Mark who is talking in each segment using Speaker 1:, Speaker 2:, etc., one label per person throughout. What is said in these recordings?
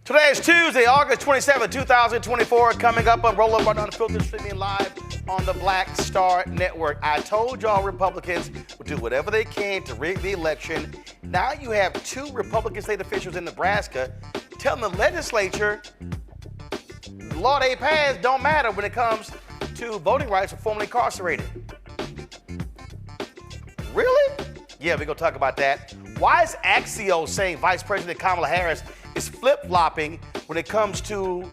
Speaker 1: Today is Tuesday, August 27, 2024. Coming up on Roll Up on Unfiltered, streaming live on the Black Star Network. I told y'all Republicans would do whatever they can to rig the election. Now you have two Republican state officials in Nebraska telling the legislature the law they passed don't matter when it comes to voting rights for formerly incarcerated. Really? Yeah, we're going to talk about that. Why is Axios saying Vice President Kamala Harris is flip-flopping when it comes to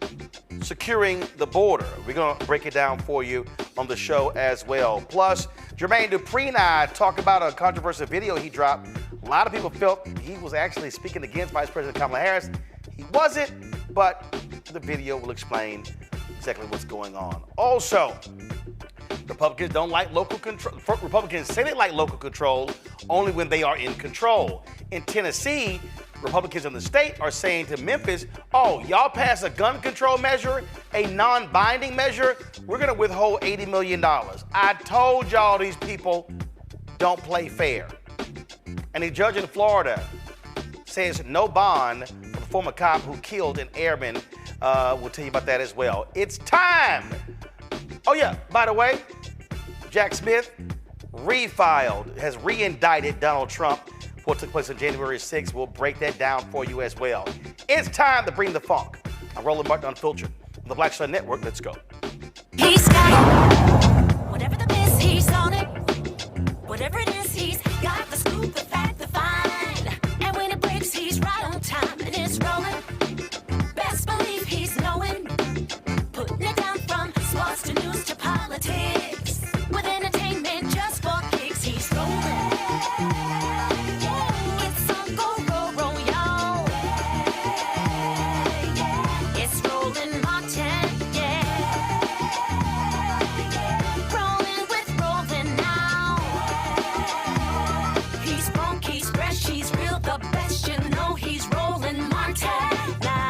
Speaker 1: securing the border? We're going to break it down for you on the show as well. Plus, Jermaine Dupri and I talk about a controversial video he dropped. A lot of people felt he was actually speaking against Vice President Kamala Harris. He wasn't, but the video will explain exactly what's going on. Also, Republicans don't like local control. Republicans say they like local control only when they are in control. In Tennessee, Republicans in the state are saying to Memphis, oh, y'all pass a gun control measure, a non-binding measure, we're going to withhold $80 million. I told y'all these people don't play fair. And a judge in Florida says no bond for the former cop who killed an airman. We'll tell you about that as well. It's time. Oh, yeah, by the way, Jack Smith has re-indicted Donald Trump for what took place on January 6th. We'll break that down for you as well. It's time to bring the funk. I'm Roland Martin Unfiltered on the Black Star Network. Let's go.
Speaker 2: He's got whatever the miss, he's on it. Whatever it is, he's got the scoop, the fact, the find. And when it breaks, he's right on time and it's rolling. Best believe he's knowing. Putting it down from sports to news to politics. With entertainment just for kicks, he's rolling. It's on go, roll, roll, y'all. It's Roland Martin, yeah. Rolling with Roland now. He's funky, he's fresh, he's real, the best, you know he's Roland Martin now.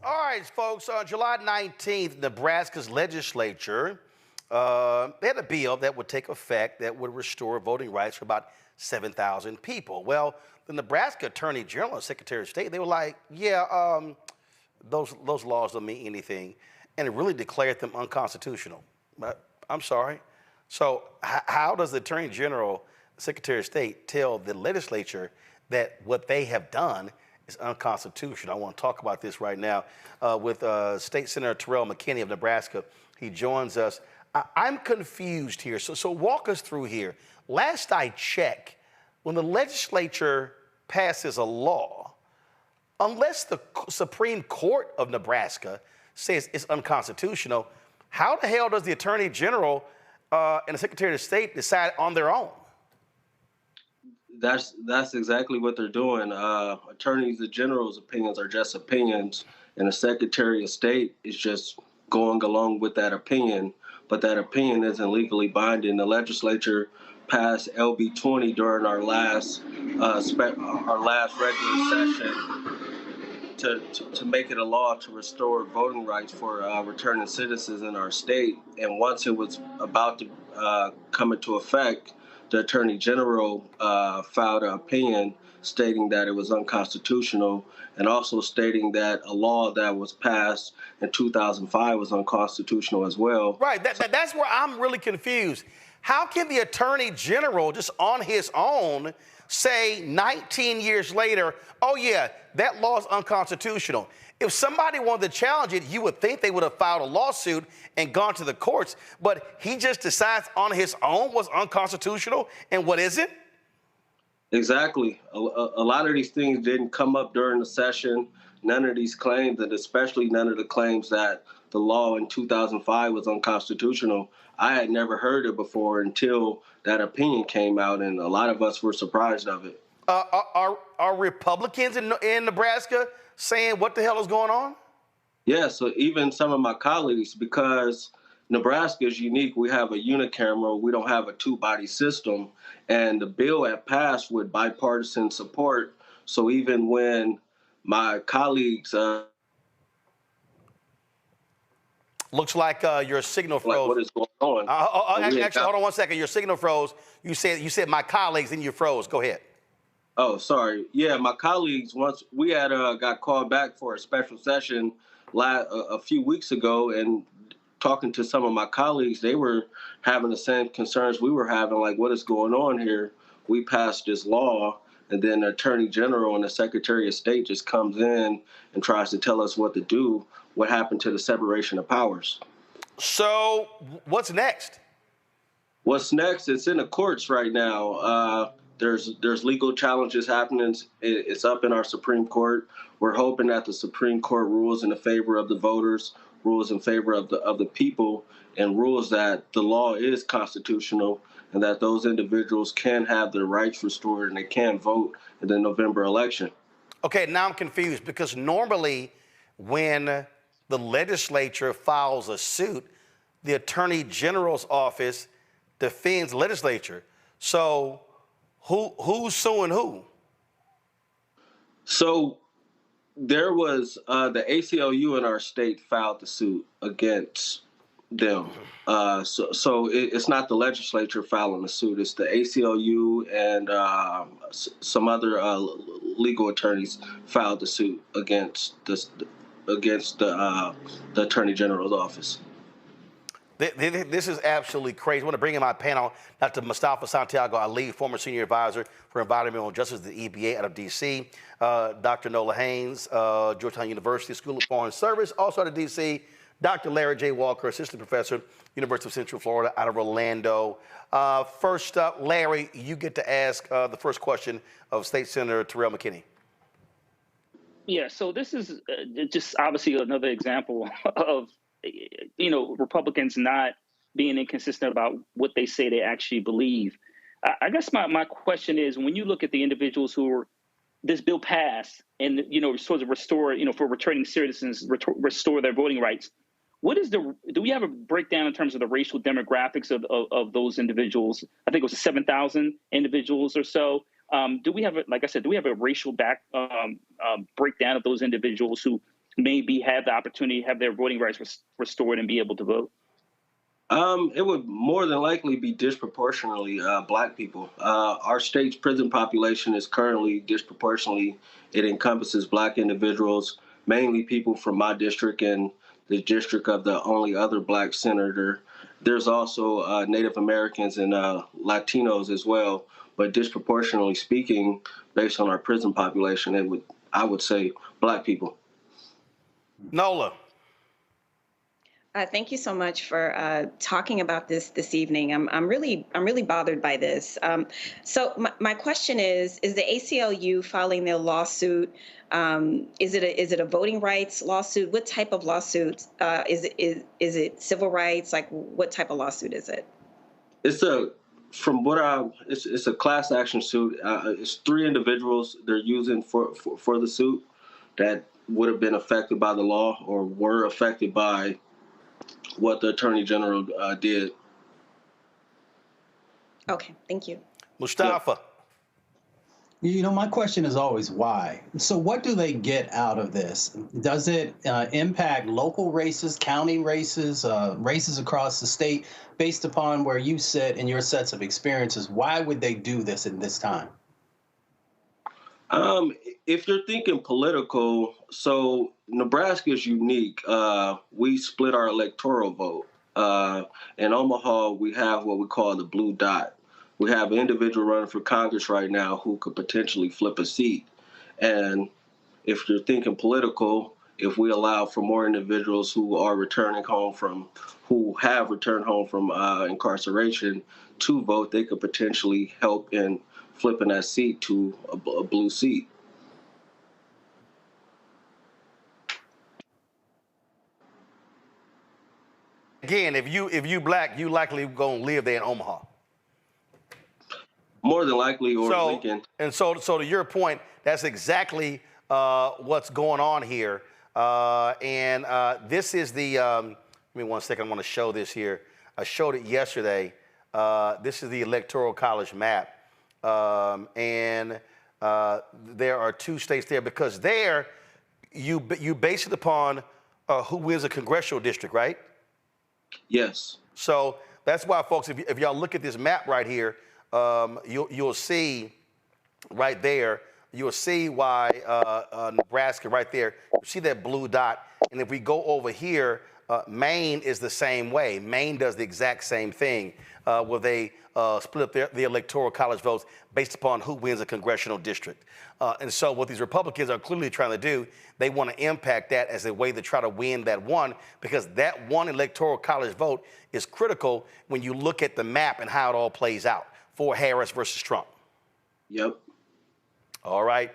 Speaker 1: All right, folks, on July 19th, Nebraska's legislature, they had a bill that would take effect that would restore voting rights for about 7,000 people. Well, the Nebraska Attorney General and Secretary of State, they were like, yeah, those laws don't mean anything, and it really declared them unconstitutional. But I'm sorry. So how does the Attorney General, Secretary of State, tell the legislature that what they have done is unconstitutional? I want to talk about this right now with State Senator Terrell McKinney of Nebraska. He joins us. I'm confused here. So walk us through here. Last I checked, when the legislature passes a law, unless the Supreme Court of Nebraska says it's unconstitutional, how the hell does the Attorney General and the Secretary of State decide on their own?
Speaker 3: That's exactly what they're doing. Attorneys General's opinions are just opinions, and the Secretary of State is just going along with that opinion. But that opinion isn't legally binding. The legislature passed LB 20 during our last regular session to make it a law to restore voting rights for returning citizens in our state. And once it was about to come into effect, the Attorney General filed an opinion stating that it was unconstitutional, and also stating that a law that was passed in 2005 was unconstitutional as well.
Speaker 1: Right, that's where I'm really confused. How can the Attorney General, just on his own, say 19 years later, oh yeah, that law is unconstitutional? If somebody wanted to challenge it, you would think they would have filed a lawsuit and gone to the courts, but he just decides on his own what's unconstitutional and what isn't?
Speaker 3: Exactly. A lot of these things didn't come up during the session. None of these claims, and especially none of the claims that the law in 2005 was unconstitutional, I had never heard it before until that opinion came out, and a lot of us were surprised of it.
Speaker 1: Are Republicans in Nebraska saying what the hell is going on?
Speaker 3: Yeah, so even some of my colleagues, because Nebraska is unique. We have a unicameral. We don't have a two-body system. And the bill had passed with bipartisan support. So even when my colleagues
Speaker 1: Looks like your signal froze.
Speaker 3: Like what is going on?
Speaker 1: Actually, hold on 1 second. Your signal froze. You said my colleagues, and you froze. Go ahead.
Speaker 3: Oh, sorry. Yeah, my colleagues, once we had got called back for a special session a few weeks ago, and talking to some of my colleagues, they were having the same concerns we were having, like what is going on here? We passed this law, and then the Attorney General and the Secretary of State just comes in and tries to tell us what to do. What happened to the separation of powers?
Speaker 1: So what's next?
Speaker 3: What's next? It's in the courts right now. There's legal challenges happening. It's up in our Supreme Court. We're hoping that the Supreme Court rules in the favor of the voters, rules in favor of the people, and rules that the law is constitutional and that those individuals can have their rights restored and they can vote in the November election.
Speaker 1: Okay, now I'm confused because normally when the legislature files a suit, the Attorney General's office defends the legislature. So who's suing who?
Speaker 3: So there was the ACLU in our state filed the suit against them. So it's not the legislature filing the suit. It's the ACLU and some other legal attorneys filed the suit against the Attorney General's office.
Speaker 1: This is absolutely crazy. I want to bring in my panel, Dr. Mustafa Santiago Ali, former senior advisor for environmental justice at the EPA out of D.C., Dr. Nola Haynes, Georgetown University School of Foreign Service, also out of D.C., Dr. Larry J. Walker, assistant professor, University of Central Florida out of Orlando. First up, Larry, you get to ask the first question of State Senator Terrell McKinney.
Speaker 4: Yeah, so this is just obviously another example of, Republicans not being inconsistent about what they say they actually believe. I guess my question is, when you look at the individuals who were, this bill passed and, sort of restore, for returning citizens, restore their voting rights, do we have a breakdown in terms of the racial demographics of those individuals? I think it was 7,000 individuals or so. Do we have a racial breakdown of those individuals who maybe have the opportunity to have their voting rights restored and be able to vote?
Speaker 3: It would more than likely be disproportionately Black people. Our state's prison population is currently disproportionately. It encompasses Black individuals, mainly people from my district and the district of the only other Black senator. There's also Native Americans and Latinos as well, but disproportionately speaking, based on our prison population, I would say Black people.
Speaker 1: Nola.
Speaker 5: Thank you so much for talking about this evening. I'm really bothered by this. So my question is the ACLU filing their lawsuit? Is it a voting rights lawsuit? What type of lawsuit is it civil rights? Like what type of lawsuit is it?
Speaker 3: It's a class action suit. It's 3 individuals they're using for the suit that would have been affected by the law or were affected by what the Attorney General did.
Speaker 5: Okay, thank you.
Speaker 1: Mustafa.
Speaker 6: My question is always why. So what do they get out of this? Does it impact local races, county races, races across the state based upon where you sit and your sets of experiences? Why would they do this in this time?
Speaker 3: If you're thinking political, so Nebraska is unique. We split our electoral vote. In Omaha, we have what we call the blue dot. We have an individual running for Congress right now who could potentially flip a seat. And if you're thinking political, if we allow for more individuals who have returned home from incarceration to vote, they could potentially help in flipping that seat to a blue seat.
Speaker 1: Again, if you Black, you likely gonna live there in Omaha.
Speaker 3: More than likely, or Lincoln.
Speaker 1: And so to your point, that's exactly what's going on here. This is the. Give me 1 second. I want to show this here. I showed it yesterday. This is the Electoral College map, and there are 2 states there because there you base it upon who wins a congressional district, right?
Speaker 3: Yes.
Speaker 1: So that's why, folks, if y'all look at this map right here, you'll see right there, you'll see why Nebraska right there, you see that blue dot. And if we go over here, Maine is the same way. Maine does the exact same thing where they split up the electoral college votes based upon who wins a congressional district. And so what these Republicans are clearly trying to do, they want to impact that as a way to try to win that one, because that one electoral college vote is critical when you look at the map and how it all plays out for Harris versus Trump.
Speaker 3: Yep.
Speaker 1: All right.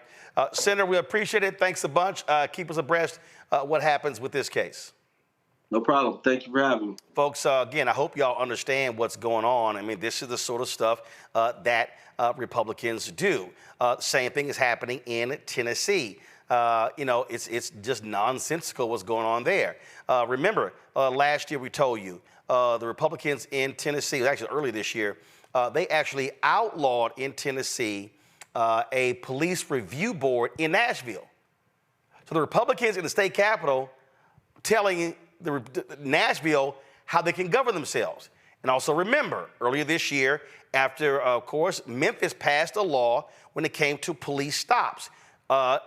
Speaker 1: Senator, we appreciate it. Thanks a bunch. Keep us abreast what happens with this case.
Speaker 3: No problem. Thank you for having me.
Speaker 1: Folks, again, I hope y'all understand what's going on. I mean, this is the sort of stuff that Republicans do. Same thing is happening in Tennessee. It's just nonsensical what's going on there. Remember, last year we told you the Republicans in Tennessee, actually early this year, they actually outlawed in Tennessee a police review board in Nashville. So the Republicans in the state capitol telling Nashville how they can govern themselves. And also remember, earlier this year, after, of course, Memphis passed a law when it came to police stops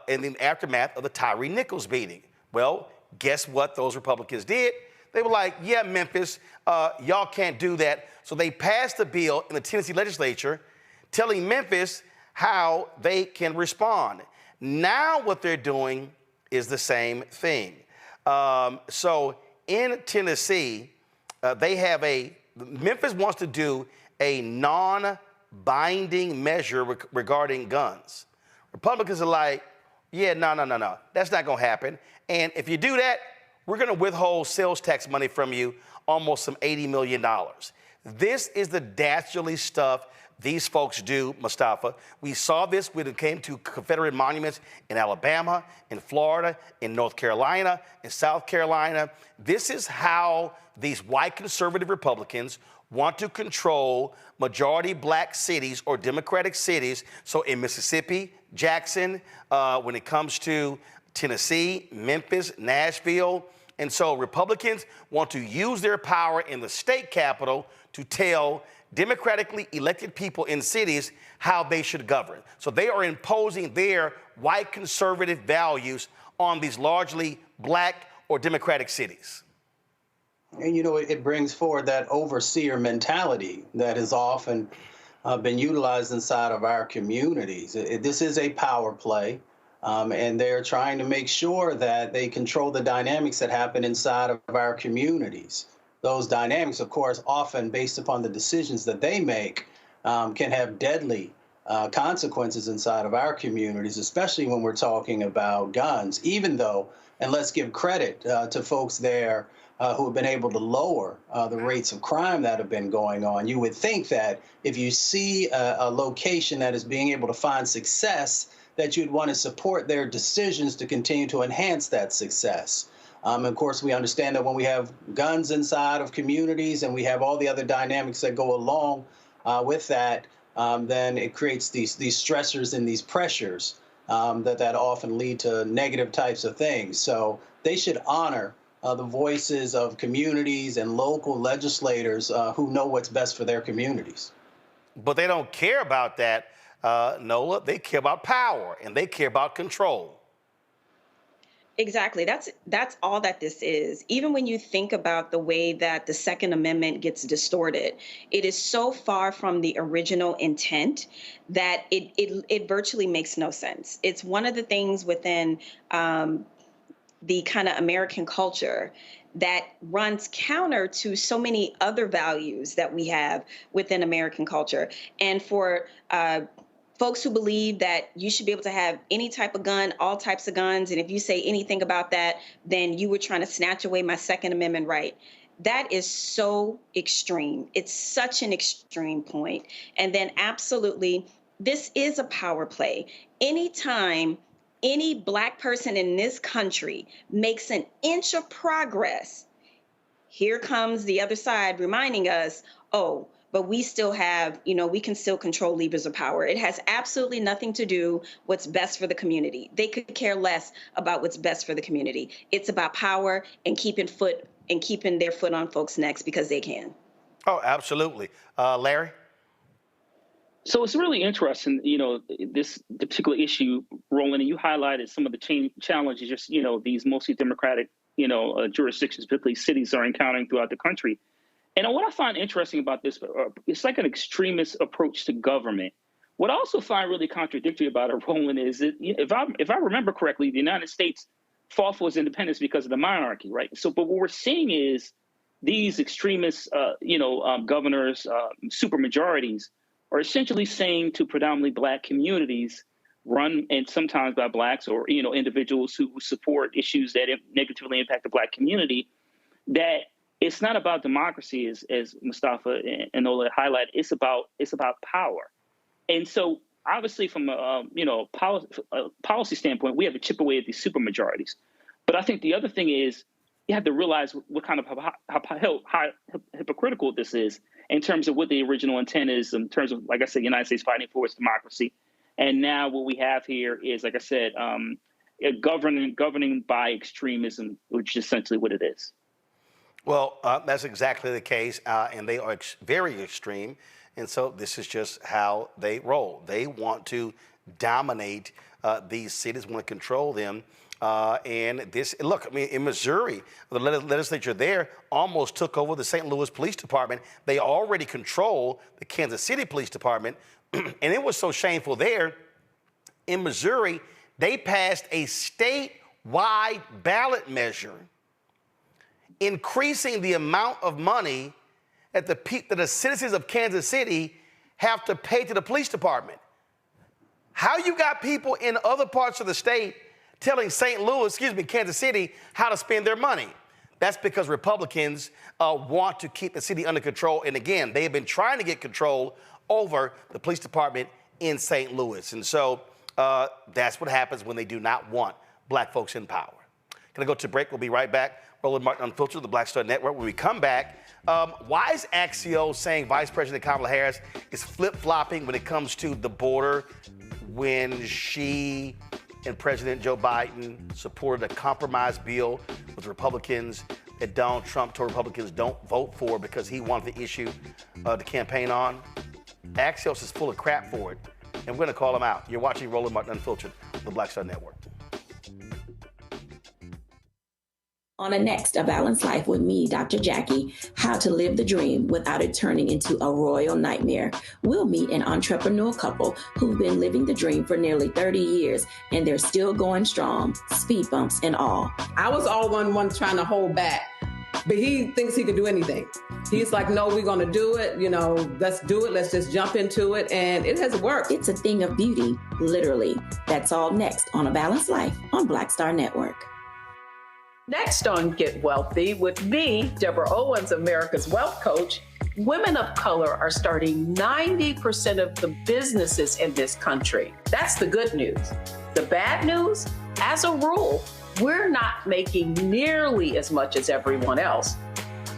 Speaker 1: in the aftermath of the Tyree Nichols beating. Well, guess what those Republicans did? They were like, yeah, Memphis, y'all can't do that. So they passed a bill in the Tennessee legislature telling Memphis how they can respond. Now what they're doing is the same thing. So in Tennessee, Memphis wants to do a non-binding measure regarding guns. Republicans are like, yeah, no, that's not gonna happen. And if you do that, we're gonna withhold sales tax money from you, almost some $80 million. This is the dastardly stuff these folks do, Mustafa. We saw this when it came to Confederate monuments in Alabama, in Florida, in North Carolina, in South Carolina. This is how these white conservative Republicans want to control majority black cities or Democratic cities. So in Mississippi, Jackson, when it comes to Tennessee, Memphis, Nashville. And so Republicans want to use their power in the state capitol to tell democratically elected people in cities how they should govern. So they are imposing their white conservative values on these largely black or Democratic cities.
Speaker 6: And, it brings forward that overseer mentality that has often been utilized inside of our communities. This is a power play, and they're trying to make sure that they control the dynamics that happen inside of our communities. Those dynamics, of course, often based upon the decisions that they make, can have deadly consequences inside of our communities, especially when we're talking about guns, even though, and let's give credit to folks there who have been able to lower the rates of crime that have been going on. You would think that if you see a location that is being able to find success, that you'd want to support their decisions to continue to enhance that success. Of course, we understand that when we have guns inside of communities and we have all the other dynamics that go along with that, then it creates these stressors and these pressures that often lead to negative types of things. So they should honor the voices of communities and local legislators who know what's best for their communities.
Speaker 1: But they don't care about that, Nola. They care about power and they care about control.
Speaker 5: Exactly. That's all that this is. Even when you think about the way that the Second Amendment gets distorted, it is so far from the original intent that it virtually makes no sense. It's one of the things within the kind of American culture that runs counter to so many other values that we have within American culture. And for folks who believe that you should be able to have any type of gun, all types of guns, and if you say anything about that, then you were trying to snatch away my Second Amendment right. That is so extreme. It's such an extreme point. And then absolutely, this is a power play. Anytime any Black person in this country makes an inch of progress, here comes the other side reminding us, oh, but we still have, we can still control levers of power. It has absolutely nothing to do what's best for the community. They could care less about what's best for the community. It's about power and keeping foot and keeping their foot on folks' necks because they can.
Speaker 1: Oh, absolutely. Larry?
Speaker 4: So it's really interesting, this particular issue, Roland, and you highlighted some of the challenges, just, these mostly Democratic, jurisdictions, particularly cities, are encountering throughout the country. And what I find interesting about this, it's like an extremist approach to government. What I also find really contradictory about it, Roland, is that if I remember correctly, the United States fought for its independence because of the monarchy, right? So, but what we're seeing is these extremist, governors, supermajorities, are essentially saying to predominantly Black communities, run and sometimes by Blacks or individuals who support issues that negatively impact the Black community, that it's not about democracy, as Mustafa and Ola highlighted. It's about power, and so obviously from a policy standpoint, we have to chip away at these supermajorities. But I think the other thing is you have to realize what kind of how hypocritical this is in terms of what the original intent is, in terms of, like I said, the United States fighting for its democracy. And now what we have here is, like I said, governing by extremism, which is essentially what it is.
Speaker 1: Well, that's exactly the case, and they are very extreme. And so this is just how they roll. They want to dominate these cities, want to control them. And this, look, I mean, in Missouri, the legislature there almost took over the St. Louis Police Department. They already control the Kansas City Police Department. And it was so shameful there. In Missouri, they passed a statewide ballot measure increasing the amount of money that the citizens of Kansas City have to pay to the police department. How you got people in other parts of the state telling Kansas City how to spend their money? That's because Republicans want to keep the city under control. And again, they have been trying to get control over the police department in St. Louis. And so that's what happens when they do not want Black folks in power. Gonna go to break. We'll be right back. Roland Martin Unfiltered, the Black Star Network. When we come back, why is Axios saying Vice President Kamala Harris is flip-flopping when it comes to the border when she and President Joe Biden supported a compromise bill with Republicans that Donald Trump told Republicans don't vote for because he wanted the issue to campaign on? Axios is full of crap for it, and we're going to call him out. You're watching Roland Martin Unfiltered, the Black Star Network.
Speaker 7: On the next A Balanced Life with me, Dr. Jackie, how to live the dream without it turning into a royal nightmare. We'll meet an entrepreneurial couple who've been living the dream for nearly 30 years, and they're still going strong, speed bumps and all.
Speaker 8: I was all one trying to hold back, but he thinks he could do anything. He's like, no, we're going to do it. Let's do it. Let's just jump into it. And it has worked.
Speaker 7: It's a thing of beauty, literally. That's all next on A Balanced Life on Black Star Network.
Speaker 9: Next on Get Wealthy with me, Deborah Owens, America's Wealth Coach, women of color are starting 90% of the businesses in this country. That's the good news. The bad news, as a rule, we're not making nearly as much as everyone else.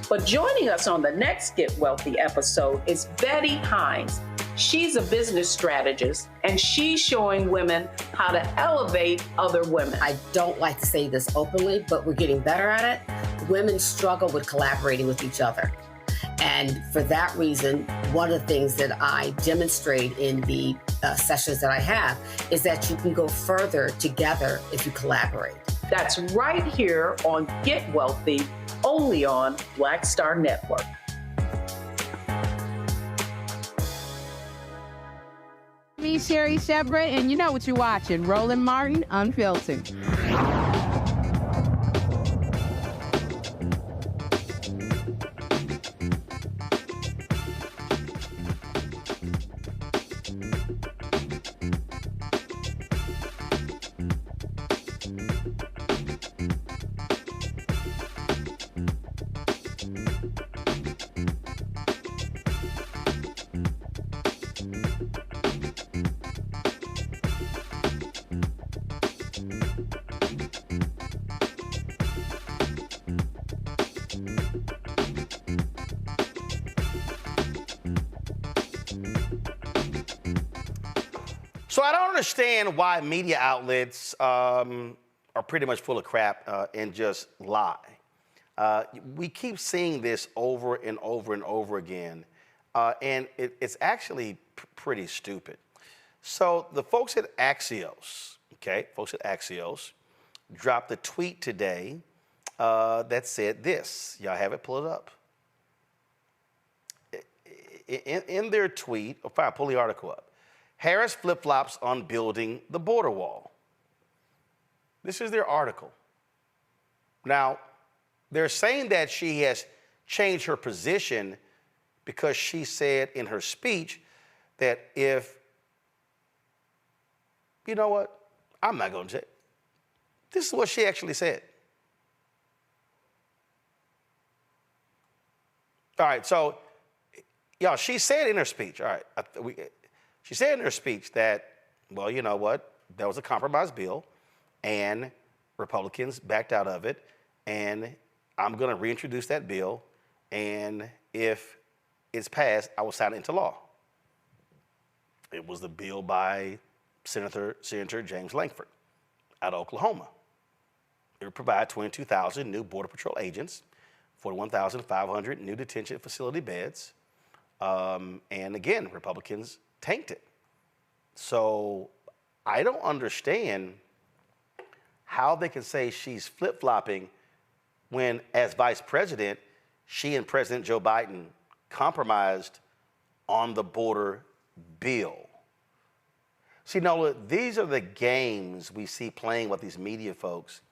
Speaker 9: But joining us on the next Get Wealthy episode is Betty Hines. She's a business strategist, and she's showing women how to elevate other women.
Speaker 10: I don't like to say this openly, but we're getting better at it. Women struggle with collaborating with each other. And for that reason, one of the things that I demonstrate in the sessions that I have is that you can go further together if you collaborate.
Speaker 9: That's right here on Get Wealthy, only on Black Star Network.
Speaker 11: Me, Sherry Shepard, and you know what you're watching, Roland Martin Unfiltered.
Speaker 1: So I don't understand why media outlets are pretty much full of crap and just lie. We keep seeing this over and over and over again, and it's actually pretty stupid. So the folks at Axios, dropped a tweet today that said this. Y'all have it, pull it up. In their tweet, fine, pull the article up. Harris flip-flops on building the border wall. This is their article. Now, they're saying that she has changed her position because she said in her speech that if, you know what, I'm not going to say. This is what she actually said. All right, so, y'all, she said in her speech, all right, she said in her speech that, well, you know what, that was a compromise bill, and Republicans backed out of it, and I'm going to reintroduce that bill, and if it's passed, I will sign it into law. It was the bill by Senator James Lankford out of Oklahoma. It would provide 22,000 new Border Patrol agents, 41,500 new detention facility beds, and again, Republicans tanked it. So I don't understand how they can say she's flip-flopping when, as vice president, she and President Joe Biden compromised on the border bill. See, Nola, these are the games we see playing with these media folks.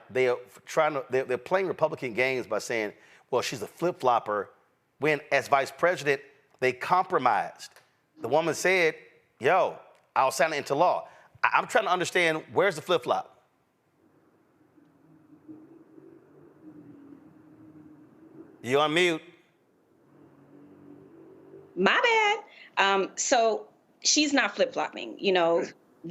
Speaker 1: They're playing Republican games by saying, well, she's a flip-flopper, when, as vice president, they compromised. The woman said, yo, I'll sign it into law. I'm trying to understand, where's the flip-flop? You on mute.
Speaker 5: My bad. So she's not flip-flopping. You know,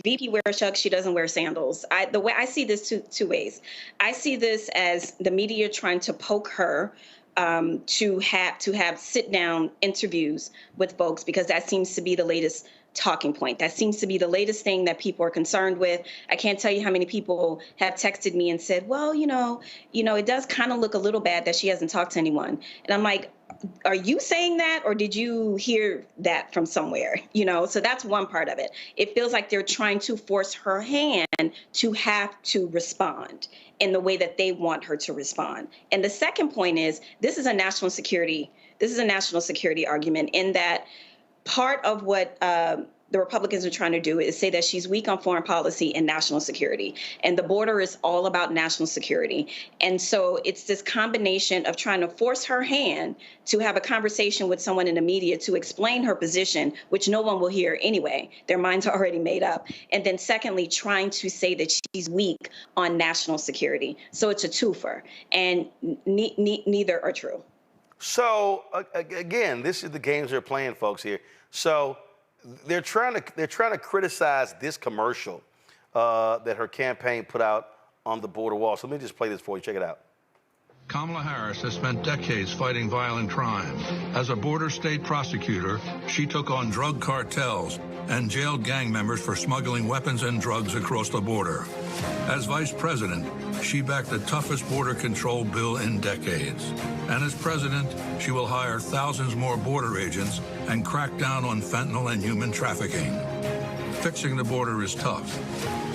Speaker 5: VP wears chucks, she doesn't wear sandals. The way I see this two ways. I see this as the media trying to poke her to have sit-down interviews with folks, because that seems to be the latest talking point. That seems to be the latest thing that people are concerned with. I can't tell you how many people have texted me and said, well, you know, it does kind of look a little bad that she hasn't talked to anyone. And I'm like, are you saying that, or did you hear that from somewhere? You know, so that's one part of it. It feels like they're trying to force her hand to have to respond in the way that they want her to respond. And the second point is, this is a national security argument, in that part of what the Republicans are trying to do is say that she's weak on foreign policy and national security. And the border is all about national security. And so it's this combination of trying to force her hand to have a conversation with someone in the media to explain her position, which no one will hear anyway. Their minds are already made up. And then secondly, trying to say that she's weak on national security. So it's a twofer, and neither are true.
Speaker 1: So again, this is the games they're playing, folks, here. So they're trying to criticize this commercial that her campaign put out on the border wall. So let me just play this for you. Check it out.
Speaker 12: Kamala Harris has spent decades fighting violent crime. As a border state prosecutor, she took on drug cartels and jailed gang members for smuggling weapons and drugs across the border. As vice president, she backed the toughest border control bill in decades. And as president, she will hire thousands more border agents and crack down on fentanyl and human trafficking. Fixing the border is tough.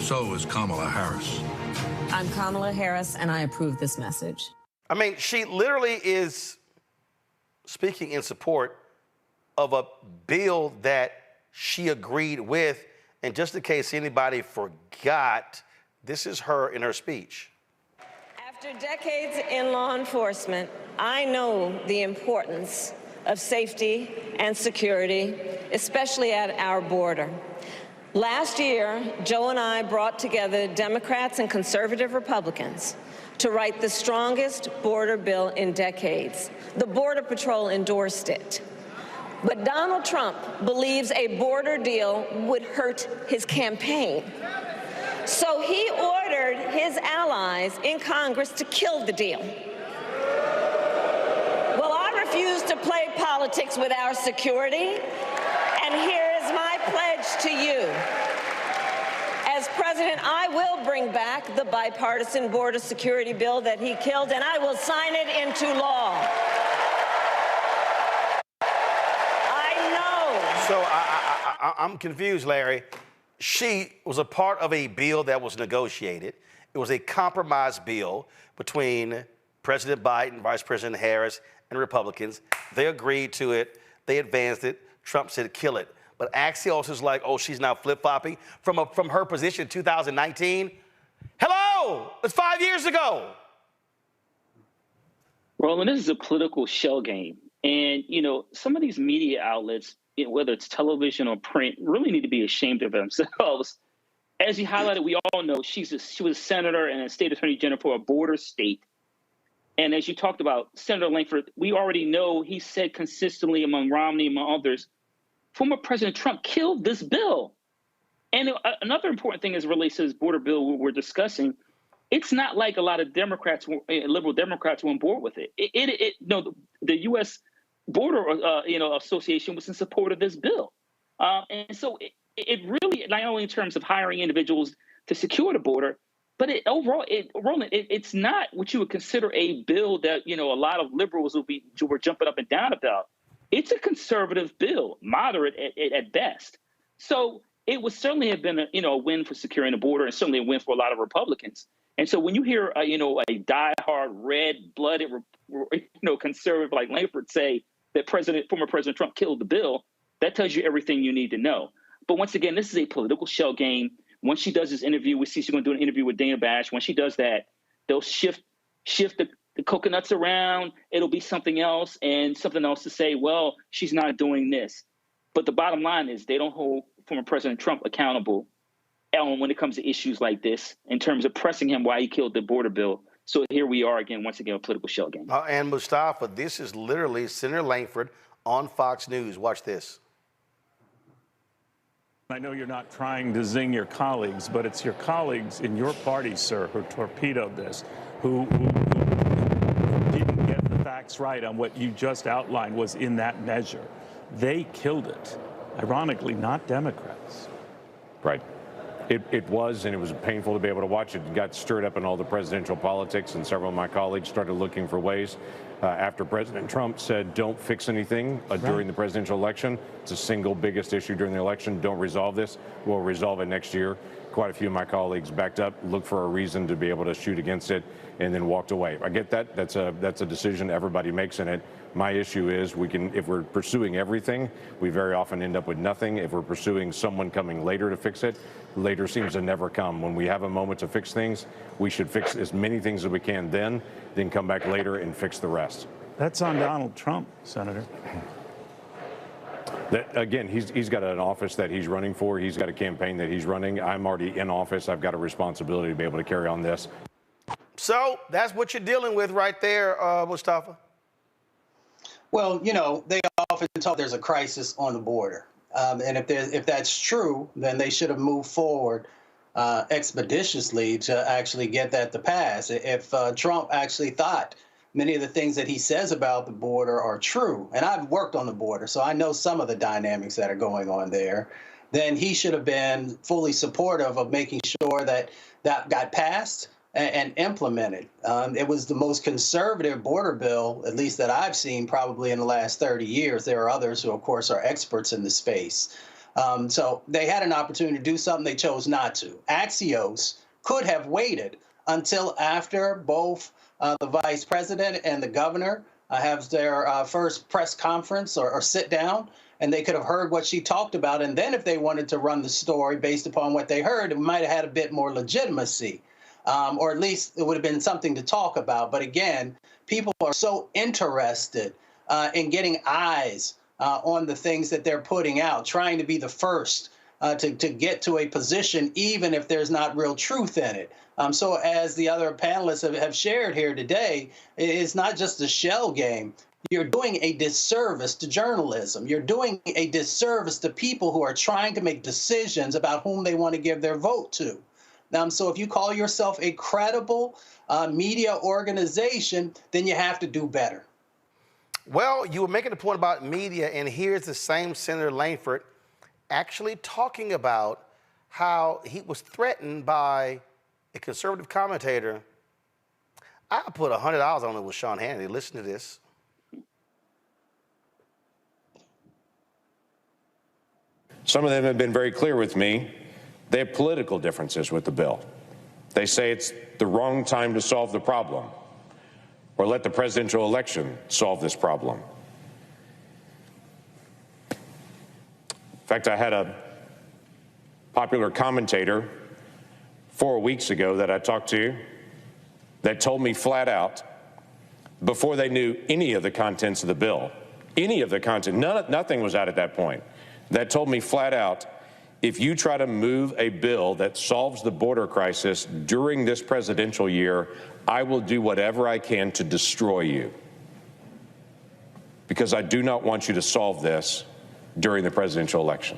Speaker 12: So is Kamala Harris.
Speaker 13: I'm Kamala Harris, and I approve this message.
Speaker 1: I mean, she literally is speaking in support of a bill that she agreed with. And just in case anybody forgot, this is her in her speech.
Speaker 14: After decades in law enforcement, I know the importance of safety and security, especially at our border. Last year, Joe and I brought together Democrats and conservative Republicans to write the strongest border bill in decades. The Border Patrol endorsed it. But Donald Trump believes a border deal would hurt his campaign. So he ordered his allies in Congress to kill the deal. Well, I refuse to play politics with our security, and here is my pledge to you. As President President, I will bring back the bipartisan border security bill that he killed, and I will sign it into law. I know.
Speaker 1: So I'm confused, Larry. She was a part of a bill that was negotiated. It was a compromise bill between President Biden, Vice President Harris, and Republicans. They agreed to it. They advanced it. Trump said, kill it. But Axios is like, oh, she's now flip-flopping from her position in 2019. Hello, it's 5 years ago.
Speaker 4: Roland, this is a political shell game. And, you know, some of these media outlets, whether it's television or print, really need to be ashamed of themselves. As you highlighted, we all know she was a senator and a state attorney general for a border state. And as you talked about, Senator Langford, we already know he said consistently among Romney, among others, former President Trump killed this bill. And another important thing as it relates to this border bill we're discussing, it's not like a lot of Democrats, liberal Democrats, were on board with it. The U.S. Border Association was in support of this bill. And so it really, not only in terms of hiring individuals to secure the border, but overall, it's not what you would consider a bill that, a lot of liberals were jumping up and down about. It's a conservative bill, moderate at best. So it would certainly have been a win for securing the border, and certainly a win for a lot of Republicans. And so when you hear a diehard, red-blooded, conservative like Langford say that former President Trump killed the bill, that tells you everything you need to know. But once again, this is a political shell game. Once she does this interview, we see she's going to do an interview with Dana Bash. When she does that, they'll shift the coconuts around. It'll be something else and something else to say, well, she's not doing this. But the bottom line is they don't hold former President Trump accountable when it comes to issues like this in terms of pressing him why he killed the border bill. So here we are again, once again, a political shell game.
Speaker 1: And Mustafa, this is literally Senator Langford on Fox News. Watch this.
Speaker 15: I know you're not trying to zing your colleagues, but it's your colleagues in your party, sir, who torpedoed this, who didn't get the facts right on what you just outlined was in that measure. They killed it. Ironically, not Democrats.
Speaker 16: Right. It was, and it was painful to be able to watch it. It got stirred up in all the presidential politics, and several of my colleagues started looking for ways. After President Trump said, don't fix anything during the presidential election. It's the single biggest issue during the election. Don't resolve this. We'll resolve it next year. Quite a few of my colleagues backed up, looked for a reason to be able to shoot against it, and then walked away. I get that. That's a decision everybody makes in it. My issue is if we're pursuing everything, we very often end up with nothing. If we're pursuing someone coming later to fix it, later seems to never come. When we have a moment to fix things, we should fix as many things as we can then come back later and fix the rest.
Speaker 15: That's on Donald Trump, Senator.
Speaker 16: Again, he's got an office that he's running for. He's got a campaign that he's running. I'm already in office. I've got a responsibility to be able to carry on this.
Speaker 1: So that's what you're dealing with right there, Mustafa.
Speaker 6: Well, they often talk there's a crisis on the border. And if that's true, then they should have moved forward expeditiously to actually get that to pass. If Trump actually thought many of the things that he says about the border are true, and I've worked on the border, so I know some of the dynamics that are going on there, then he should have been fully supportive of making sure that got passed and implemented. It was the most conservative border bill, at least that I've seen, probably in the last 30 years. There are others who, of course, are experts in the space. So they had an opportunity to do something. They chose not to. Axios could have waited until after both the vice president and the governor have their first press conference or sit down, and they could have heard what she talked about. And then if they wanted to run the story based upon what they heard, it might have had a bit more legitimacy. Or at least it would have been something to talk about. But again, people are so interested in getting eyes on the things that they're putting out, trying to be the first to get to a position, even if there's not real truth in it. So as the other panelists have shared here today, it's not just a shell game. You're doing a disservice to journalism. You're doing a disservice to people who are trying to make decisions about whom they want to give their vote to. So if you call yourself a credible media organization, then you have to do better.
Speaker 1: Well, you were making a point about media, and here's the same Senator Langford actually talking about how he was threatened by a conservative commentator. I put $100 on it with Sean Hannity. Listen to this.
Speaker 16: Some of them have been very clear with me. They have political differences with the bill. They say it's the wrong time to solve the problem, or let the presidential election solve this problem. In fact, I had a popular commentator 4 weeks ago that I talked to that told me flat out, before they knew any of the contents of the bill, nothing was out at that point, that told me flat out, if you try to move a bill that solves the border crisis during this presidential year, I will do whatever I can to destroy you, because I do not want you to solve this during the presidential election.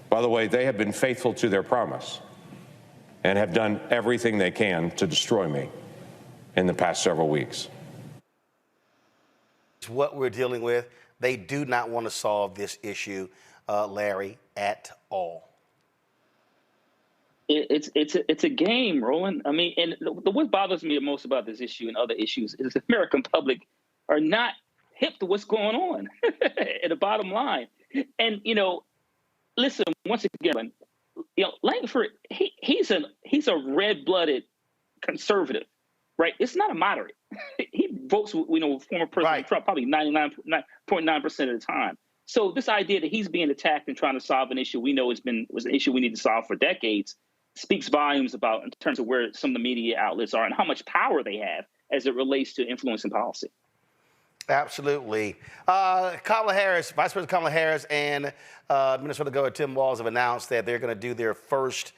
Speaker 16: By the way, they have been faithful to their promise and have done everything they can to destroy me in the past several weeks.
Speaker 1: What we're dealing with, they do not want to solve this issue, Larry, at all.
Speaker 4: It's a game, Roland. I mean, and what bothers me most about this issue and other issues is the American public are not hip to what's going on at the bottom line. And, listen, once again, Langford, he's a red-blooded conservative, right? It's not a moderate. He votes, with former President Trump probably 99.9% of the time. So this idea that he's being attacked and trying to solve an issue we know was an issue we need to solve for decades speaks volumes about in terms of where some of the media outlets are and how much power they have as it relates to influencing policy.
Speaker 1: Absolutely. Kamala Harris, Vice President Kamala Harris and Minnesota Governor Tim Walz have announced that they're going to do their first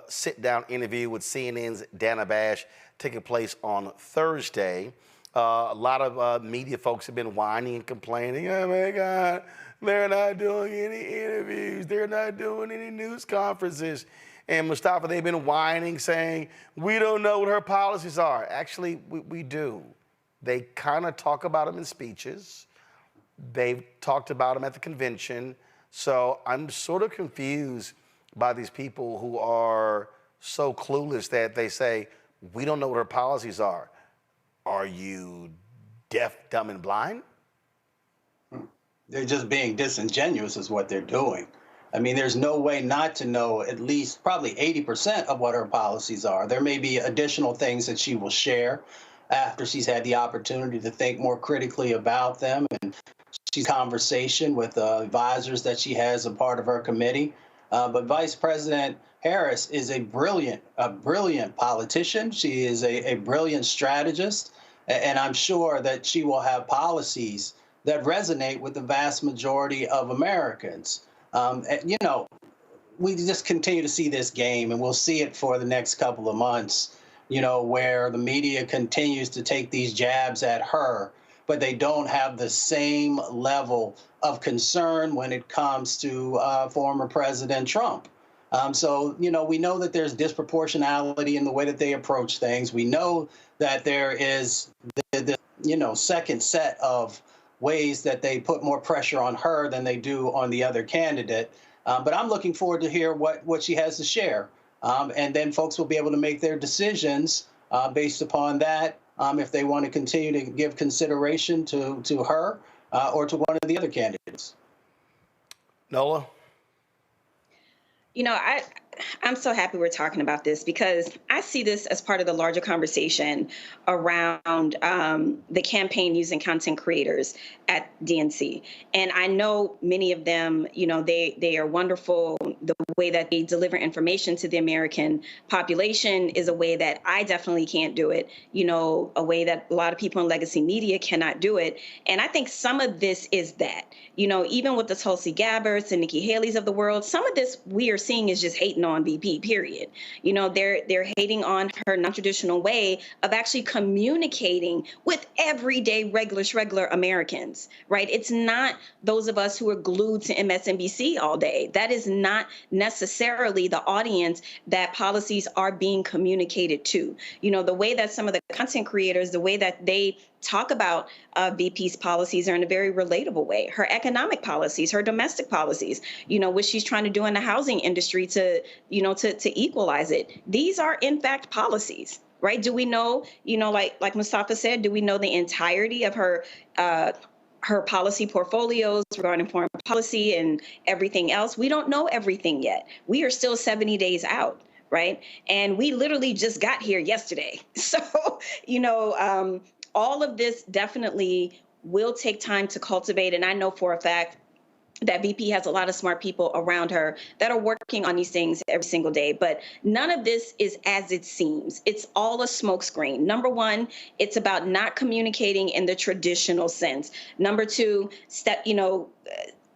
Speaker 1: sit-down interview with CNN's Dana Bash, taking place on Thursday. A lot of media folks have been whining and complaining, oh my God, they're not doing any interviews, they're not doing any news conferences. And Mustafa, they've been whining, saying, we don't know what her policies are. Actually, we do. They kind of talk about them in speeches. They've talked about them at the convention. So I'm sort of confused by these people who are so clueless that they say, we don't know what her policies are. Are you deaf, dumb, and blind?
Speaker 6: They're just being disingenuous is what they're doing. I mean, there's no way not to know at least probably 80% of what her policies are. There may be additional things that she will share after she's had the opportunity to think more critically about them, and she's conversation with advisors that she has a part of her committee. But Vice President Harris is a brilliant politician. She is a brilliant strategist, and I'm sure that she will have policies that resonate with the vast majority of Americans. We just continue to see this game, and we'll see it for the next couple of months, where the media continues to take these jabs at her, but they don't have the same level of concern when it comes to former President Trump. So we know that there's disproportionality in the way that they approach things. We know that there is the second set of ways that they put more pressure on her than they do on the other candidate. But I'm looking forward to hear what she has to share. And then folks will be able to make their decisions based upon that, if they want to continue to give consideration to her or to one of the other candidates.
Speaker 1: Nola?
Speaker 5: I'm so happy we're talking about this, because I see this as part of the larger conversation around the campaign using content creators at DNC. And I know many of them, they are wonderful. The way that they deliver information to the American population is a way that I definitely can't do it, a way that a lot of people in legacy media cannot do it. And I think some of this is that, even with the Tulsi Gabbards and Nikki Haley's of the world, some of this we are seeing is just hating on VP, period. They're hating on her non-traditional way of actually communicating with everyday regular Americans, right? It's not those of us who are glued to MSNBC all day. That is not necessarily the audience that policies are being communicated to. You know, the way that some of the content creators, the way that they talk about VP's policies are in a very relatable way. Her economic policies, her domestic policies, you know, what she's trying to do in the housing industry to, you know, to equalize it. These are in fact policies, right? Do we know, you know, like Mustafa said, do we know the entirety of her policy portfolios regarding foreign policy and everything else? We don't know everything yet. We are still 70 days out, right? And we literally just got here yesterday. So, you know, all of this definitely will take time to cultivate. And I know for a fact that VP has a lot of smart people around her that are working on these things every single day. But none of this is as it seems. It's all a smokescreen. Number one, it's about not communicating in the traditional sense. Number two,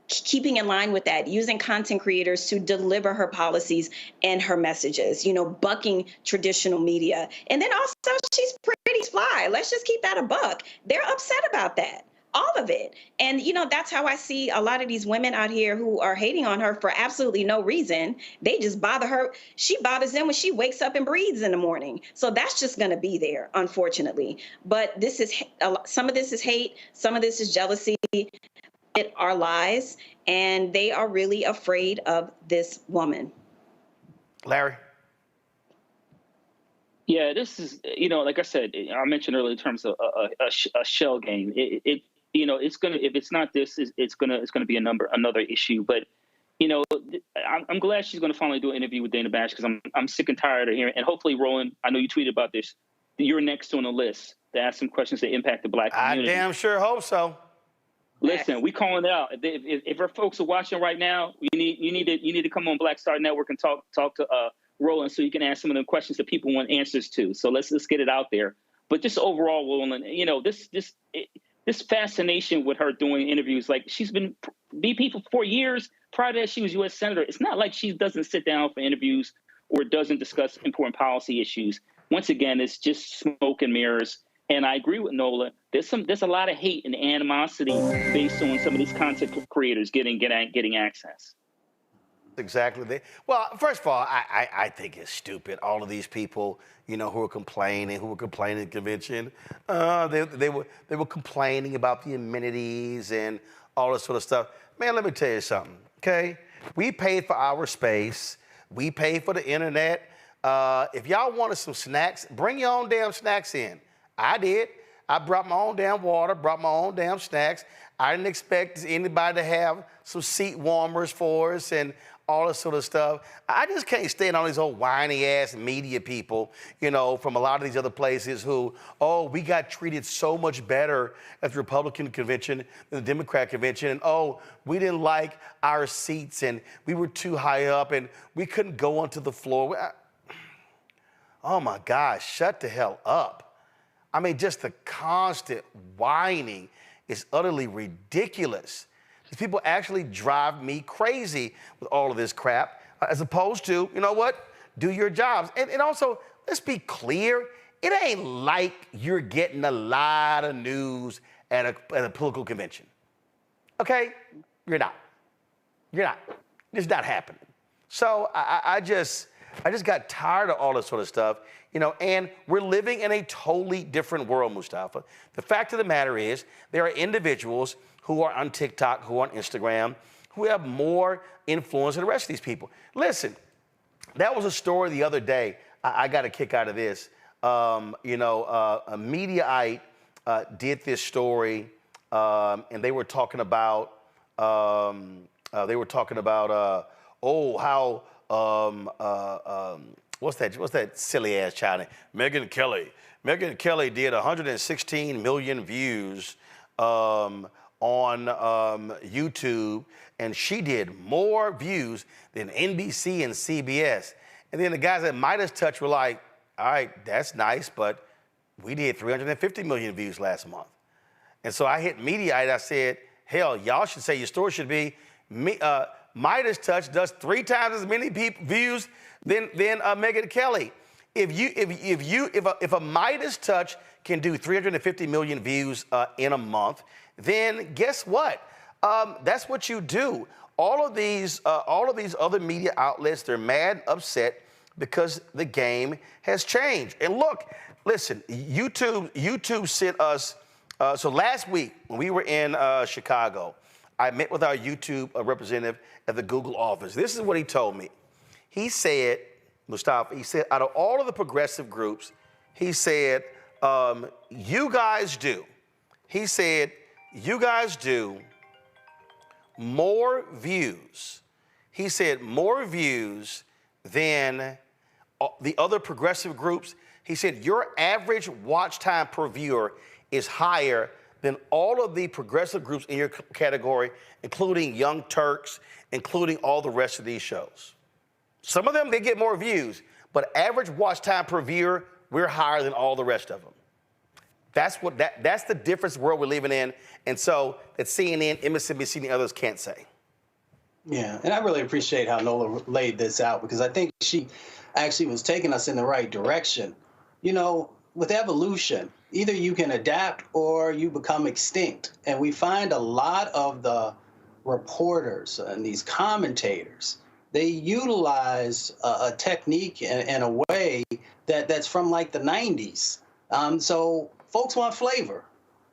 Speaker 5: keeping in line with that, using content creators to deliver her policies and her messages, you know, bucking traditional media. And then also, she's pretty fly. Let's just keep that a buck. They're upset about that. All of it. And, you know, that's how I see a lot of these women out here who are hating on her for absolutely no reason. They just bother her. She bothers them when she wakes up and breathes in the morning. So that's just going to be there, unfortunately. But this is some of this is hate. Some of this is jealousy. It are lies. And they are really afraid of this woman.
Speaker 1: Larry?
Speaker 4: Yeah, this is, you know, like I said, I mentioned earlier in terms of a shell game. You know, it's gonna, if it's not this, it's gonna be another issue. But, you know, I'm glad she's gonna finally do an interview with Dana Bash, because I'm sick and tired of hearing. And hopefully, Roland, I know you tweeted about this. You're next on the list to ask some questions that impact the Black community.
Speaker 1: I damn sure hope so.
Speaker 4: Listen, we calling it out. If our folks are watching right now, you need to come on Black Star Network and talk to Roland, so you can ask some of the questions that people want answers to. So let's get it out there. But just overall, Roland, you know, this fascination with her doing interviews, like she's been VP for 4 years. Prior to that, she was U.S. Senator. It's not like she doesn't sit down for interviews or doesn't discuss important policy issues. Once again, it's just smoke and mirrors. And I agree with Nola. There's a lot of hate and animosity based on some of these content creators getting access.
Speaker 1: Exactly. Well, first of all, I think it's stupid. All of these people, you know, who were complaining at the convention, they were complaining about the amenities and all this sort of stuff. Man, let me tell you something, okay? We paid for our space. We paid for the internet. If y'all wanted some snacks, bring your own damn snacks in. I did. I brought my own damn water, brought my own damn snacks. I didn't expect anybody to have some seat warmers for us and all this sort of stuff. I just can't stand on these old whiny ass media people, you know, from a lot of these other places who, oh, we got treated so much better at the Republican convention than the Democrat convention. And oh, we didn't like our seats and we were too high up and we couldn't go onto the floor. Oh my gosh, shut the hell up. I mean, just the constant whining is utterly ridiculous. These people actually drive me crazy with all of this crap, as opposed to, you know what, do your jobs. And also, let's be clear, it ain't like you're getting a lot of news at a political convention. Okay? You're not. You're not. It's not happening. So I just got tired of all this sort of stuff, you know, and we're living in a totally different world, Mustafa. The fact of the matter is there are individuals who are on TikTok, who are on Instagram, who have more influence than the rest of these people. Listen, that was a story the other day. I got a kick out of this. You know, a Mediaite did this story, and they were talking about, what's that silly ass child name? Megyn Kelly. Megyn Kelly did 116 million views on YouTube, and she did more views than NBC and CBS. And then the guys at Midas Touch were like, all right, that's nice, but we did 350 million views last month. And so I hit Mediaite, I said, hell, y'all should say your story should be, Midas Touch does 3 times as many views than Megyn Kelly. If a Midas Touch can do 350 million views in a month, then guess what? That's what you do. All of these other media outlets, they're mad, upset because the game has changed. And look, listen, YouTube sent us. So last week when we were in Chicago, I met with our YouTube representative at the Google office. This is what he told me. He said, Mustafa, he said, out of all of the progressive groups, he said, you guys do. He said, you guys do more views. He said more views than the other progressive groups. He said your average watch time per viewer is higher than all of the progressive groups in your category, including Young Turks, including all the rest of these shows. Some of them, they get more views, but average watch time per viewer, we're higher than all the rest of them. That's the difference world we're living in, and so that CNN, MSNBC, and others can't say.
Speaker 6: Yeah, and I really appreciate how Nola laid this out, because I think she actually was taking us in the right direction. You know, with evolution, either you can adapt or you become extinct. And we find a lot of the reporters and these commentators, they utilize a technique and a way that's from like the 90s. So folks want flavor.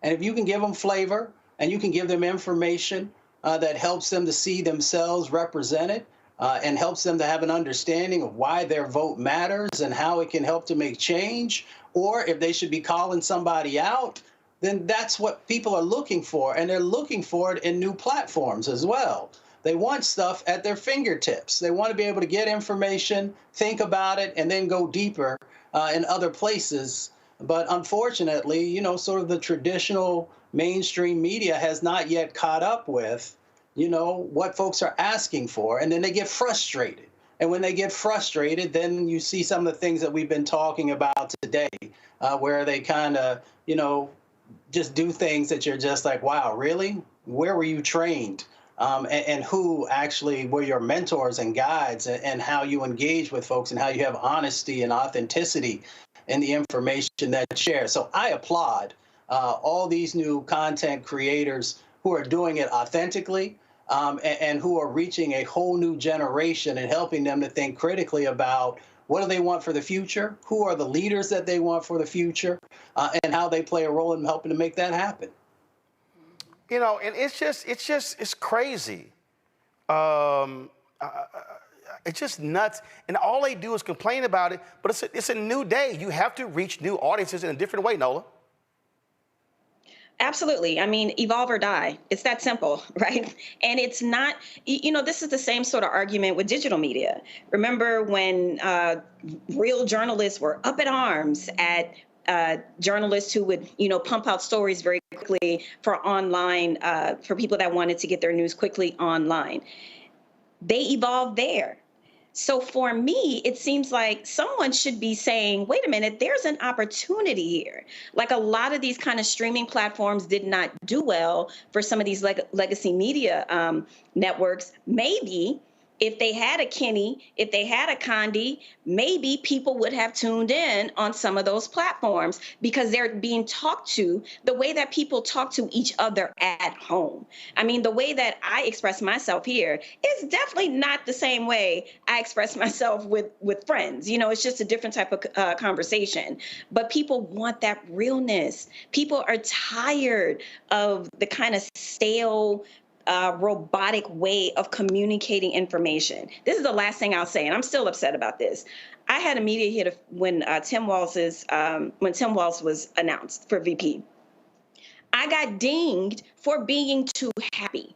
Speaker 6: And if you can give them flavor and you can give them information that helps them to see themselves represented and helps them to have an understanding of why their vote matters and how it can help to make change, or if they should be calling somebody out, then that's what people are looking for. And they're looking for it in new platforms as well. They want stuff at their fingertips. They want to be able to get information, think about it, and then go deeper in other places. But unfortunately, you know, sort of the traditional mainstream media has not yet caught up with, you know, what folks are asking for. And then they get frustrated. And when they get frustrated, then you see some of the things that we've been talking about today, where they kind of, you know, just do things that you're just like, wow, really? Where were you trained? And who actually were your mentors and guides, and how you engage with folks and how you have honesty and authenticity in the information that you share. So I applaud all these new content creators who are doing it authentically and who are reaching a whole new generation and helping them to think critically about what do they want for the future, who are the leaders that they want for the future, and how they play a role in helping to make that happen.
Speaker 1: You know, and it's crazy. It's just nuts. And all they do is complain about it, but it's a new day. You have to reach new audiences in a different way, Nola.
Speaker 5: Absolutely. I mean, evolve or die. It's that simple, right? And it's not, you know, this is the same sort of argument with digital media. Remember when real journalists were up in arms at journalists who would, you know, pump out stories very quickly for online, for people that wanted to get their news quickly online. They evolved there. So for me, it seems like someone should be saying, wait a minute, there's an opportunity here. Like a lot of these kind of streaming platforms did not do well for some of these legacy media networks. Maybe if they had a Kenny, if they had a Condi, maybe people would have tuned in on some of those platforms because they're being talked to the way that people talk to each other at home. I mean, the way that I express myself here is definitely not the same way I express myself with friends. You know, it's just a different type of conversation. But people want that realness. People are tired of the kind of stale, robotic way of communicating information. This is the last thing I'll say, and I'm still upset about this. I had a media hit when Tim Walz was announced for VP. I got dinged for being too happy.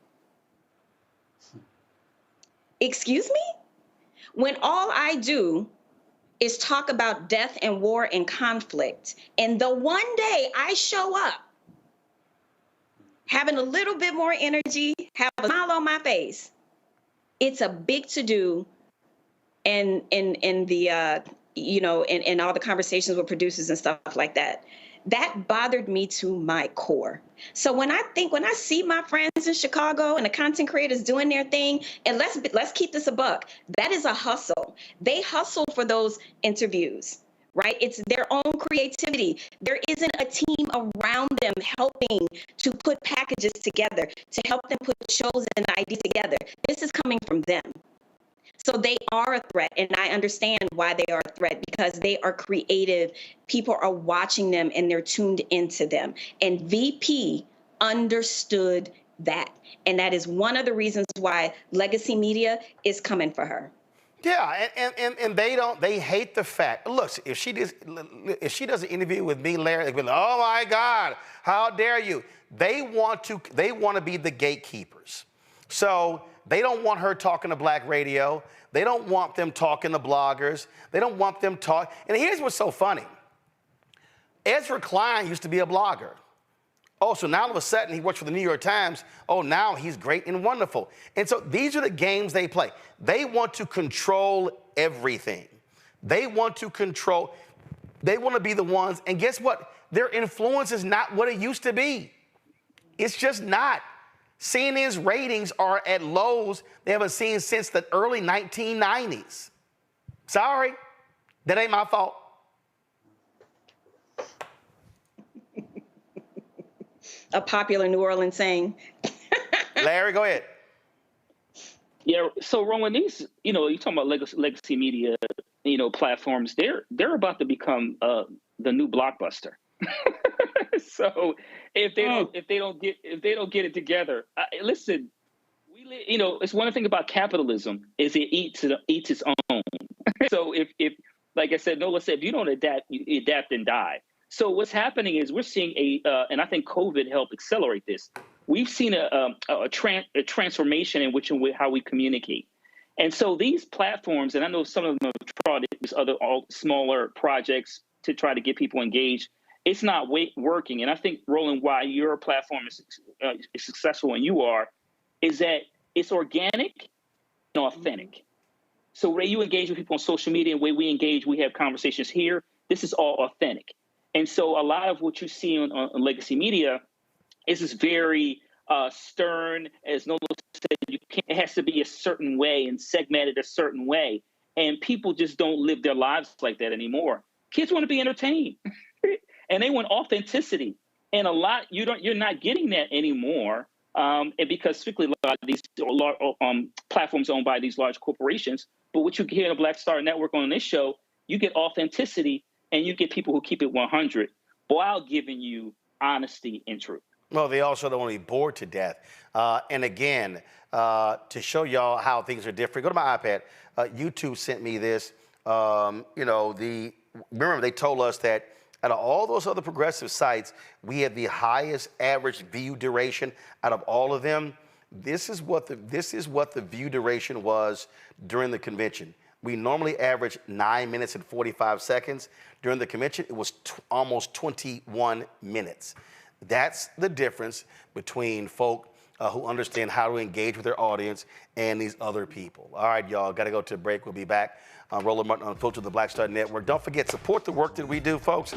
Speaker 5: Excuse me? When all I do is talk about death and war and conflict, and the one day I show up having a little bit more energy, have a smile on my face, it's a big to-do in the, you know, in all the conversations with producers and stuff like that. That bothered me to my core. So when I see my friends in Chicago and the content creators doing their thing, and let's keep this a buck, that is a hustle. They hustle for those interviews, right? It's their own creativity. There isn't a team around them helping to put packages together, to help them put shows and ideas together. This is coming from them. So they are a threat, and I understand why they are a threat, because they are creative. People are watching them, and they're tuned into them. And VP understood that. And that is one of the reasons why legacy media is coming for her.
Speaker 1: Yeah, and they hate the fact. Look, if she does an interview with me, Larry, they'll be like, oh my God, how dare you? They want to be the gatekeepers. So they don't want her talking to black radio. They don't want them talking to bloggers. They don't want them talk. And here's what's so funny. Ezra Klein used to be a blogger. Oh, so now all of a sudden he works for the New York Times. Oh, now he's great and wonderful. And so these are the games they play. They want to control everything. They want to be the ones. And guess what? Their influence is not what it used to be. It's just not. CNN's ratings are at lows they haven't seen since the early 1990s. Sorry, that ain't my fault.
Speaker 5: A popular New Orleans saying.
Speaker 1: Larry, go ahead.
Speaker 4: Yeah, so Roland, these, you're talking about legacy media, platforms. They're about to become the new Blockbuster. So if they don't get it together, listen, it's one thing about capitalism is it eats its own. So if like I said, Nola said, if you don't adapt, you adapt and die. So what's happening is we're seeing and I think COVID helped accelerate this. We've seen a transformation in how we communicate. And so these platforms, and I know some of them have tried these other smaller projects to try to get people engaged. It's not working. And I think, Roland, why your platform is successful and you are, is that it's organic and authentic. So the way you engage with people on social media and the way we engage, we have conversations here, this is all authentic. And so a lot of what you see on legacy media is this very stern, as Nola said, it has to be a certain way and segmented a certain way. And people just don't live their lives like that anymore. Kids want to be entertained. And they want authenticity, and you're not getting that anymore. And because strictly a lot of these platforms owned by these large corporations. But what you hear in the Black Star Network on this show, you get authenticity, and you get people who keep it 100 while giving you honesty and truth.
Speaker 1: Well, they also don't want to be bored to death. And again, to show y'all how things are different, go to my iPad. YouTube sent me this. Remember they told us that out of all those other progressive sites, we have the highest average view duration out of all of them. This is what the view duration was during the convention. We normally average 9 minutes and 45 seconds. During the convention, it was almost 21 minutes. That's the difference between folk who understand how to engage with their audience and these other people. All right, y'all, got to go to a break. We'll be back. Roland Martin Unfiltered, the Black Star Network. Don't forget, support the work that we do, folks.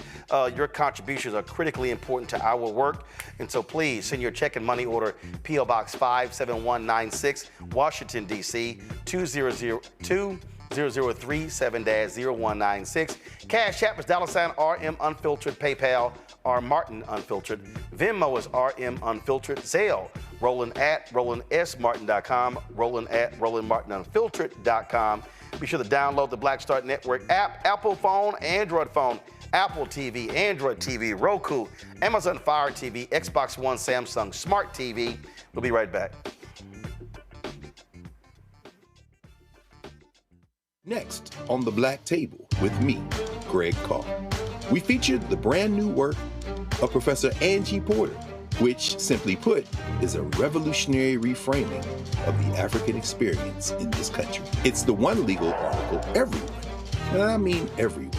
Speaker 1: Your contributions are critically important to our work. And so please send your check and money order, P.O. Box 57196, Washington, D.C., 20037-0196. Cash App is $RM Unfiltered. PayPal, R Martin Unfiltered. Venmo is RM Unfiltered. Zelle, Roland at RolandSMartin.com, Roland at RolandMartinUnfiltered.com. Be sure to download the Black Star Network app, Apple phone, Android phone, Apple TV, Android TV, Roku, Amazon Fire TV, Xbox One, Samsung Smart TV. We'll be right back.
Speaker 17: Next on The Black Table with me, Greg Carr. We featured the brand new work of Professor Angie Porter, which, simply put, is a revolutionary reframing of the African experience in this country. It's the one legal article everyone, and I mean everyone,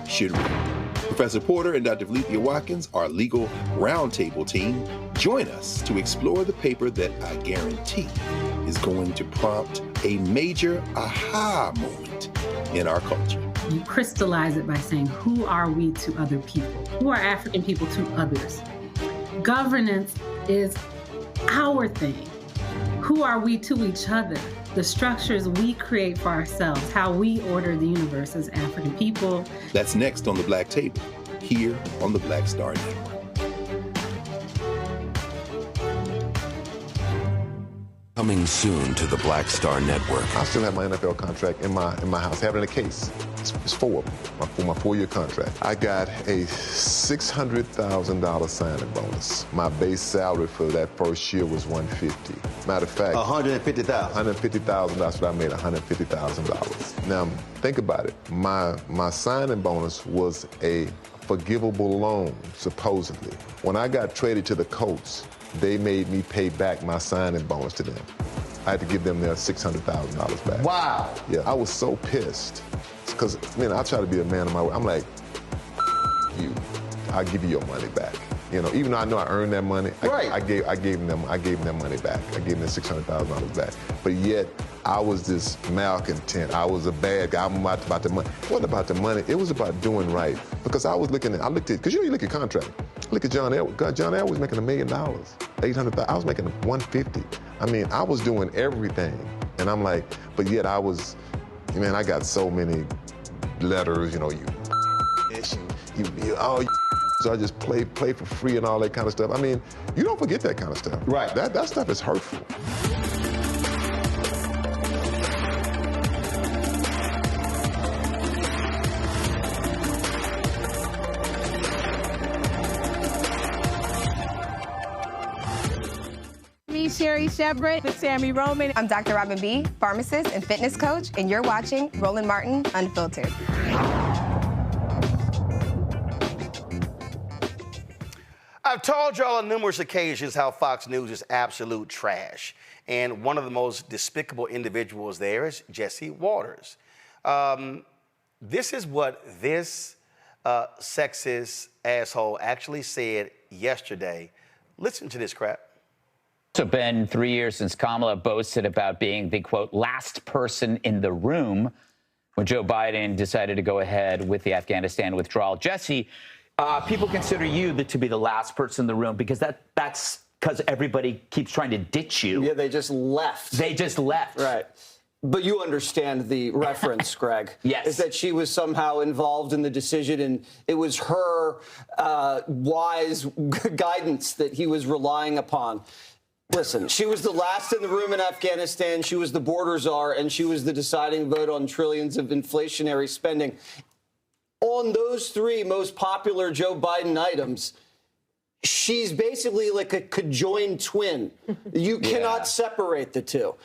Speaker 17: should read. Professor Porter and Dr. Valencia Watkins, our legal roundtable team, join us to explore the paper that I guarantee is going to prompt a major aha moment in our culture.
Speaker 18: You crystallize it by saying, who are we to other people? Who are African people to others? Governance is our thing. Who are we to each other? The structures we create for ourselves, how we order the universe as African people.
Speaker 17: That's next on The Black Table, here on the Black Star Network.
Speaker 19: Coming soon to the Black Star Network.
Speaker 20: I still have my NFL contract in my house, having a case. It's 4 of them, my 4-year contract. I got a $600,000 signing bonus. My base salary for that first year was $150,000. Matter of fact, $150,000. $150,000. That's what I made, $150,000. Now think about it. My signing bonus was a forgivable loan, supposedly. When I got traded to the Colts, they made me pay back my signing bonus to them. I had to give them their $600,000 back.
Speaker 1: Wow.
Speaker 20: Yeah, I was so pissed. Because, I try to be a man of my word. I'm like, you, I'll give you your money back. Even though I know I earned that money,
Speaker 1: right.
Speaker 20: I gave them their money back. I gave them their $600,000 back. But yet, I was this malcontent. I was a bad guy. I'm about the money. It wasn't about the money. It was about doing right. Because I looked at, because you look at contract. Look at John Elway. God, John Elway was making $1 million, $800,000. I was making $150,000. I was doing everything. And I'm like, but yet I was, I got so many letters, so I just play for free and all that kind of stuff. You don't forget that kind of stuff.
Speaker 1: Right.
Speaker 20: That stuff is hurtful.
Speaker 11: Sherry Shepard with Sammy Roman.
Speaker 21: I'm Dr. Robin B., pharmacist and fitness coach, and you're watching Roland Martin Unfiltered.
Speaker 1: I've told y'all on numerous occasions how Fox News is absolute trash. And one of the most despicable individuals there is Jesse Waters. This is what this sexist asshole actually said yesterday. Listen to this crap.
Speaker 22: It's been 3 years since Kamala boasted about being the, quote, last person in the room when Joe Biden decided to go ahead with the Afghanistan withdrawal. Jesse, people consider you to be the last person in the room because that's because everybody keeps trying to ditch you.
Speaker 23: Yeah, they just left. Right. But you understand the reference, Greg.
Speaker 22: Yes.
Speaker 23: Is that she was somehow involved in the decision, and it was her wise guidance that he was relying upon. Listen, she was the last in the room in Afghanistan. She was the border czar, and she was the deciding vote on trillions of inflationary spending. On those 3 most popular Joe Biden items, she's basically like a conjoined twin. You cannot separate the two.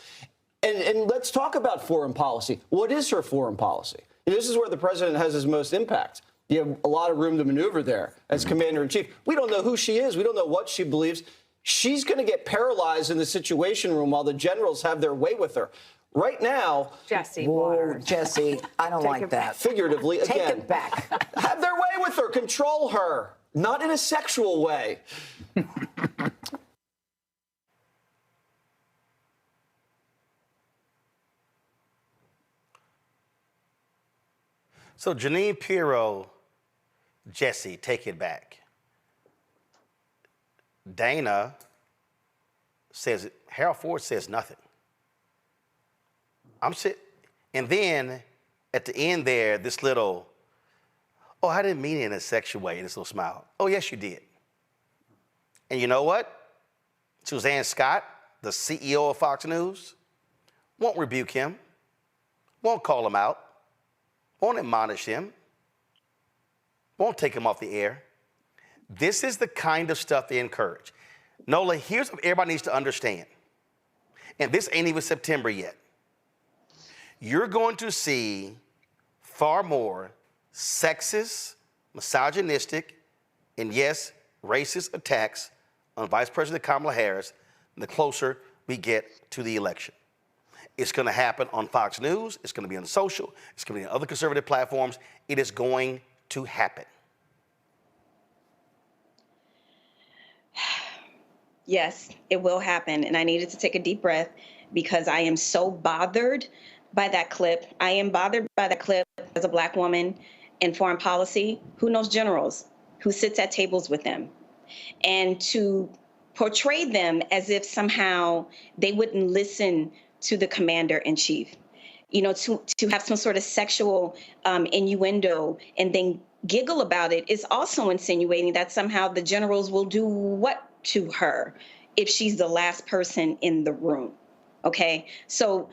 Speaker 23: And let's talk about foreign policy. What is her foreign policy? And this is where the president has his most impact. You have a lot of room to maneuver there as commander-in-chief. We don't know who she is. We don't know what she believes. She's going to get paralyzed in the Situation Room while the generals have their way with her. Right now,
Speaker 24: Jesse,
Speaker 23: Jesse,
Speaker 24: I don't like that.
Speaker 23: Figuratively,
Speaker 24: Take
Speaker 23: again,
Speaker 24: it back.
Speaker 23: have their way with her, control her, not in a sexual way.
Speaker 1: So Janine Pirro, Jesse, take it back. Dana says, Harold Ford says nothing. And then at the end there, this little, oh, I didn't mean it in a sexual way, this little smile. Oh, yes, you did. And you know what? Suzanne Scott, the CEO of Fox News, won't rebuke him, won't call him out, won't admonish him, won't take him off the air. This is the kind of stuff they encourage. Nola, here's what everybody needs to understand. And this ain't even September yet. You're going to see far more sexist, misogynistic, and yes, racist attacks on Vice President Kamala Harris the closer we get to the election. It's going to happen on Fox News. It's going to be on social. It's going to be on other conservative platforms. It is going to happen.
Speaker 5: Yes, it will happen. And I needed to take a deep breath because I am so bothered by that clip. I am bothered by that clip as a Black woman in foreign policy who knows generals, who sits at tables with them. And to portrayed them as if somehow they wouldn't listen to the commander-in-chief. You know, to have some sort of sexual innuendo and then giggle about it is also insinuating that somehow the generals will do what to her if she's the last person in the room. Okay, so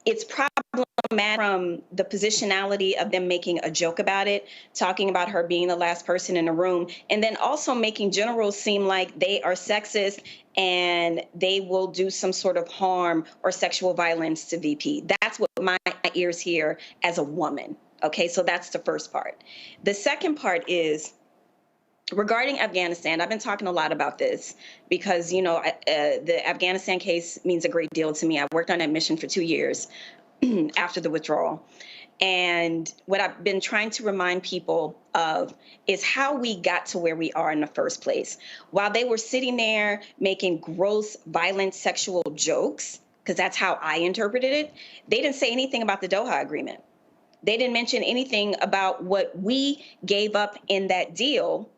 Speaker 5: it's problematic from the positionality of them making a joke about it, talking about her being the last person in the room, and then also making generals seem like they are sexist and they will do some sort of harm or sexual violence to VP. That's what my ears hear as a woman. Okay, so that's the first part. The second part is regarding Afghanistan. I've been talking a lot about this because, you know, the Afghanistan case means a great deal to me. I worked on that mission for 2 years after the withdrawal. And what I've been trying to remind people of is how we got to where we are in the first place. While they were sitting there making gross, violent, sexual jokes, because that's how I interpreted it, they didn't say anything about the Doha Agreement. They didn't mention anything about what we gave up in that deal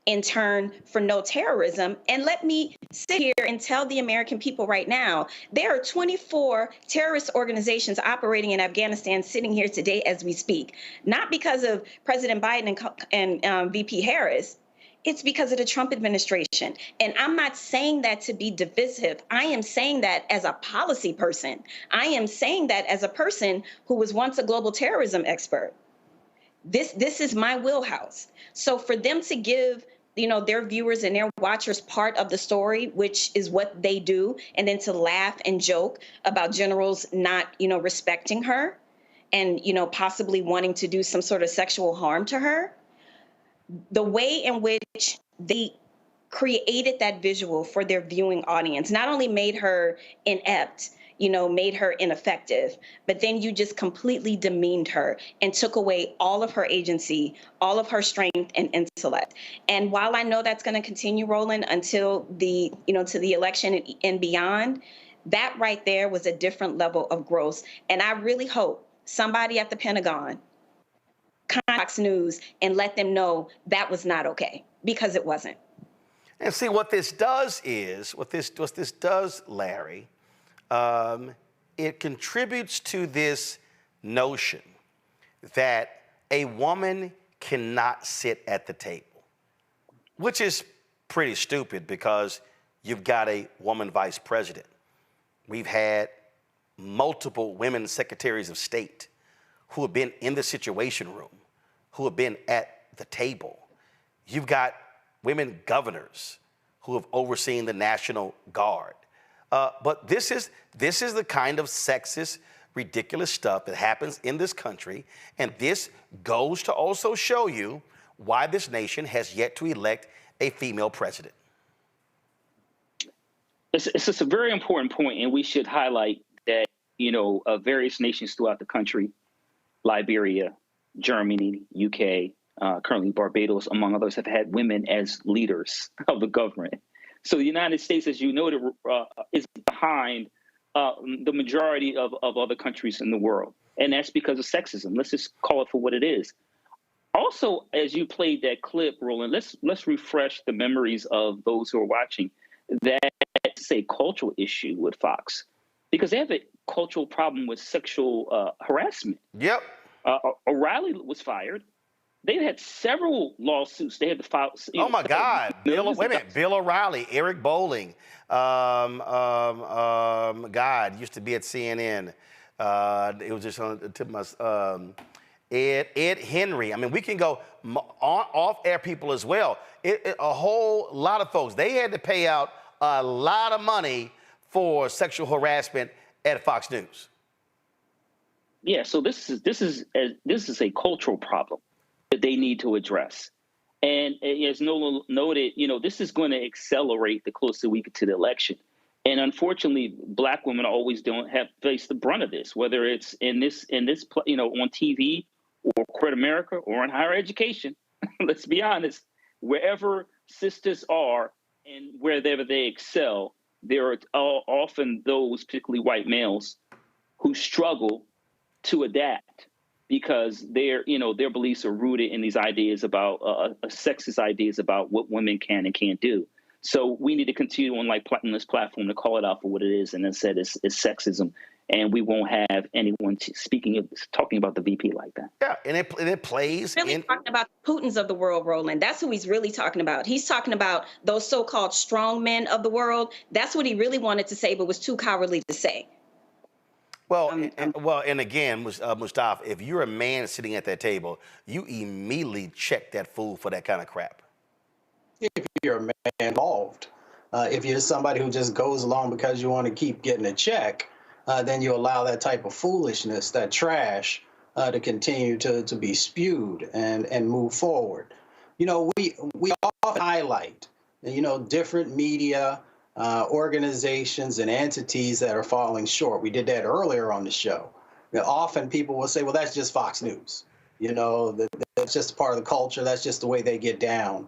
Speaker 5: in turn for no terrorism. And let me sit here and tell the American people right now, there are 24 terrorist organizations operating in Afghanistan sitting here today as we speak, not because of President Biden and VP Harris. It's because of the Trump administration. And I'm not saying that to be divisive. I am saying that as a policy person. I am saying that as a person who was once a global terrorism expert. This is my wheelhouse. So for them to give, you know, their viewers and their watchers part of the story, which is what they do, and then to laugh and joke about generals not, you know, respecting her and, you know, possibly wanting to do some sort of sexual harm to her, the way in which they created that visual for their viewing audience not only made her inept, you know, made her ineffective, but then you just completely demeaned her and took away all of her agency, all of her strength and intellect. And while I know that's going to continue, Roland, until the, you know, to the election and beyond, that right there was a different level of gross. And I really hope somebody at the Pentagon contact Fox News and let them know that was not okay, because it wasn't.
Speaker 1: And see, what this does is, what this does, Larry, it contributes to this notion that a woman cannot sit at the table, which is pretty stupid because you've got a woman vice president. We've had multiple women secretaries of state who have been in the Situation Room, who have been at the table. You've got women governors who have overseen the National Guard. But this is the kind of sexist, ridiculous stuff that happens in this country, and this goes to also show you why this nation has yet to elect a female president.
Speaker 4: It's just a very important point, and we should highlight that, you know, various nations throughout the country, Liberia, Germany, UK, currently Barbados, among others, have had women as leaders of the government. So the United States, as you noted, is behind the majority of other countries in the world. And that's because of sexism. Let's just call it for what it is. Also, as you played that clip, Roland, let's refresh the memories of those who are watching. That's a cultural issue with Fox, because they have a cultural problem with sexual harassment.
Speaker 1: Yep.
Speaker 4: O'Reilly was fired. They had several lawsuits. They had to file.
Speaker 1: Oh my God! Bill O'Reilly, Eric Bolling, God, used to be at CNN. It was just on the tip of my Ed Henry. I mean, we can go off-air people as well. A whole lot of folks. They had to pay out a lot of money for sexual harassment at Fox News.
Speaker 4: Yeah. So this is a cultural problem that they need to address. And as Nolan noted, you know, this is going to accelerate the closer we get to the election. And unfortunately, Black women always don't have faced the brunt of this, whether it's in this, you know, on TV or corporate America or in higher education. Let's be honest, wherever sisters are and wherever they excel, there are often those, particularly white males, who struggle to adapt, because their beliefs are rooted in these ideas about sexist ideas about what women can and can't do. So we need to continue on on this platform to call it out for what it is, and as said, it's sexism, and we won't have anyone talking about the VP like that.
Speaker 1: Yeah, and it plays.
Speaker 5: Really talking about Putins of the world, Roland. That's who he's really talking about. He's talking about those so-called strong men of the world. That's what he really wanted to say, but was too cowardly to say.
Speaker 1: Well, and again, Mustafa, if you're a man sitting at that table, you immediately check that fool for that kind of crap.
Speaker 6: If you're a man involved, if you're somebody who just goes along because you want to keep getting a check, then you allow that type of foolishness, that trash, to continue to be spewed and move forward. You know, we often highlight, different media organizations and entities that are falling short. We did that earlier on the show. Often people will say, well, that's just Fox News. That's just part of the culture. That's just the way they get down.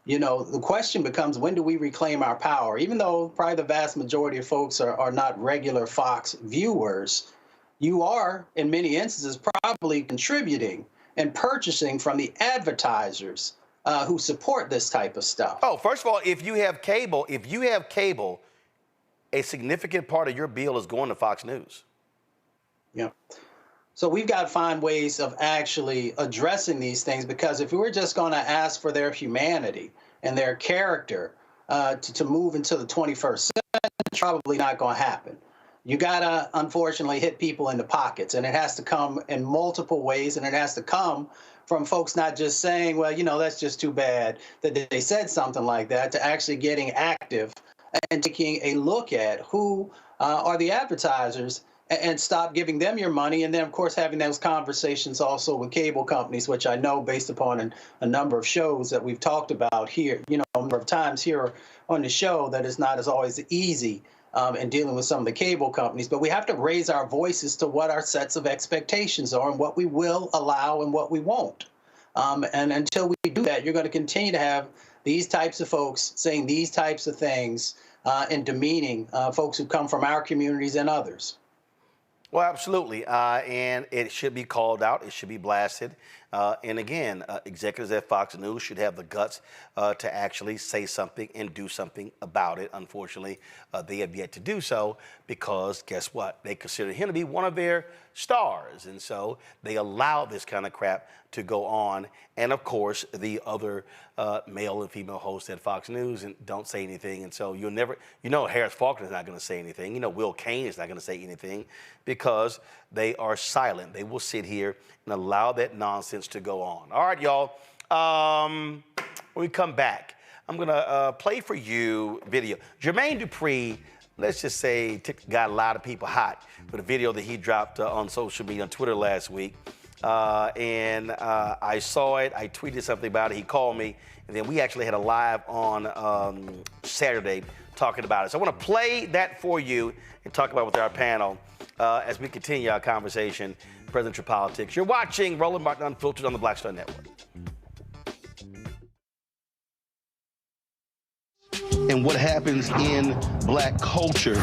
Speaker 6: The question becomes, when do we reclaim our power? Even though probably the vast majority of folks are not regular Fox viewers, you are, in many instances, probably contributing and purchasing from the advertisers who support this type of stuff.
Speaker 1: Oh, first of all, if you have cable, a significant part of your bill is going to Fox News.
Speaker 6: Yeah. So we've got to find ways of actually addressing these things, because if we were just going to ask for their humanity and their character to move into the 21st century, it's probably not going to happen. You got to, unfortunately, hit people in the pockets, and it has to come in multiple ways, and it has to come from folks not just saying, well, that's just too bad that they said something like that, to actually getting active and taking a look at who are the advertisers and stop giving them your money. And then, of course, having those conversations also with cable companies, which I know, based upon a number of shows that we've talked about here, a number of times here on the show, that it's not as always easy in dealing with some of the cable companies. But we have to raise our voices to what our sets of expectations are and what we will allow and what we won't. And until we do that, you're going to continue to have these types of folks saying these types of things and demeaning folks who come from our communities and others.
Speaker 1: Well, absolutely. And it should be called out. It should be blasted. And again, executives at Fox News should have the guts to actually say something and do something about it. Unfortunately, they have yet to do so, because guess what? They consider him to be one of their stars. And so they allow this kind of crap to go on. And of course, the other male and female hosts at Fox News and don't say anything. And so you'll never, Harris Faulkner is not going to say anything. Will Cain is not going to say anything, because they are silent. They will sit here and allow that nonsense to go on. All right, y'all. When we come back, I'm going to play for you video. Jermaine Dupri, let's just say, got a lot of people hot with a video that he dropped on social media, on Twitter last week. And I saw it. I tweeted something about it. He called me. And then we actually had a live on Saturday talking about it. So I want to play that for you and talk about it with our panel as we continue our conversation, presidential politics. You're watching Roland Martin Unfiltered on the Black Star Network.
Speaker 2: And what happens in black culture.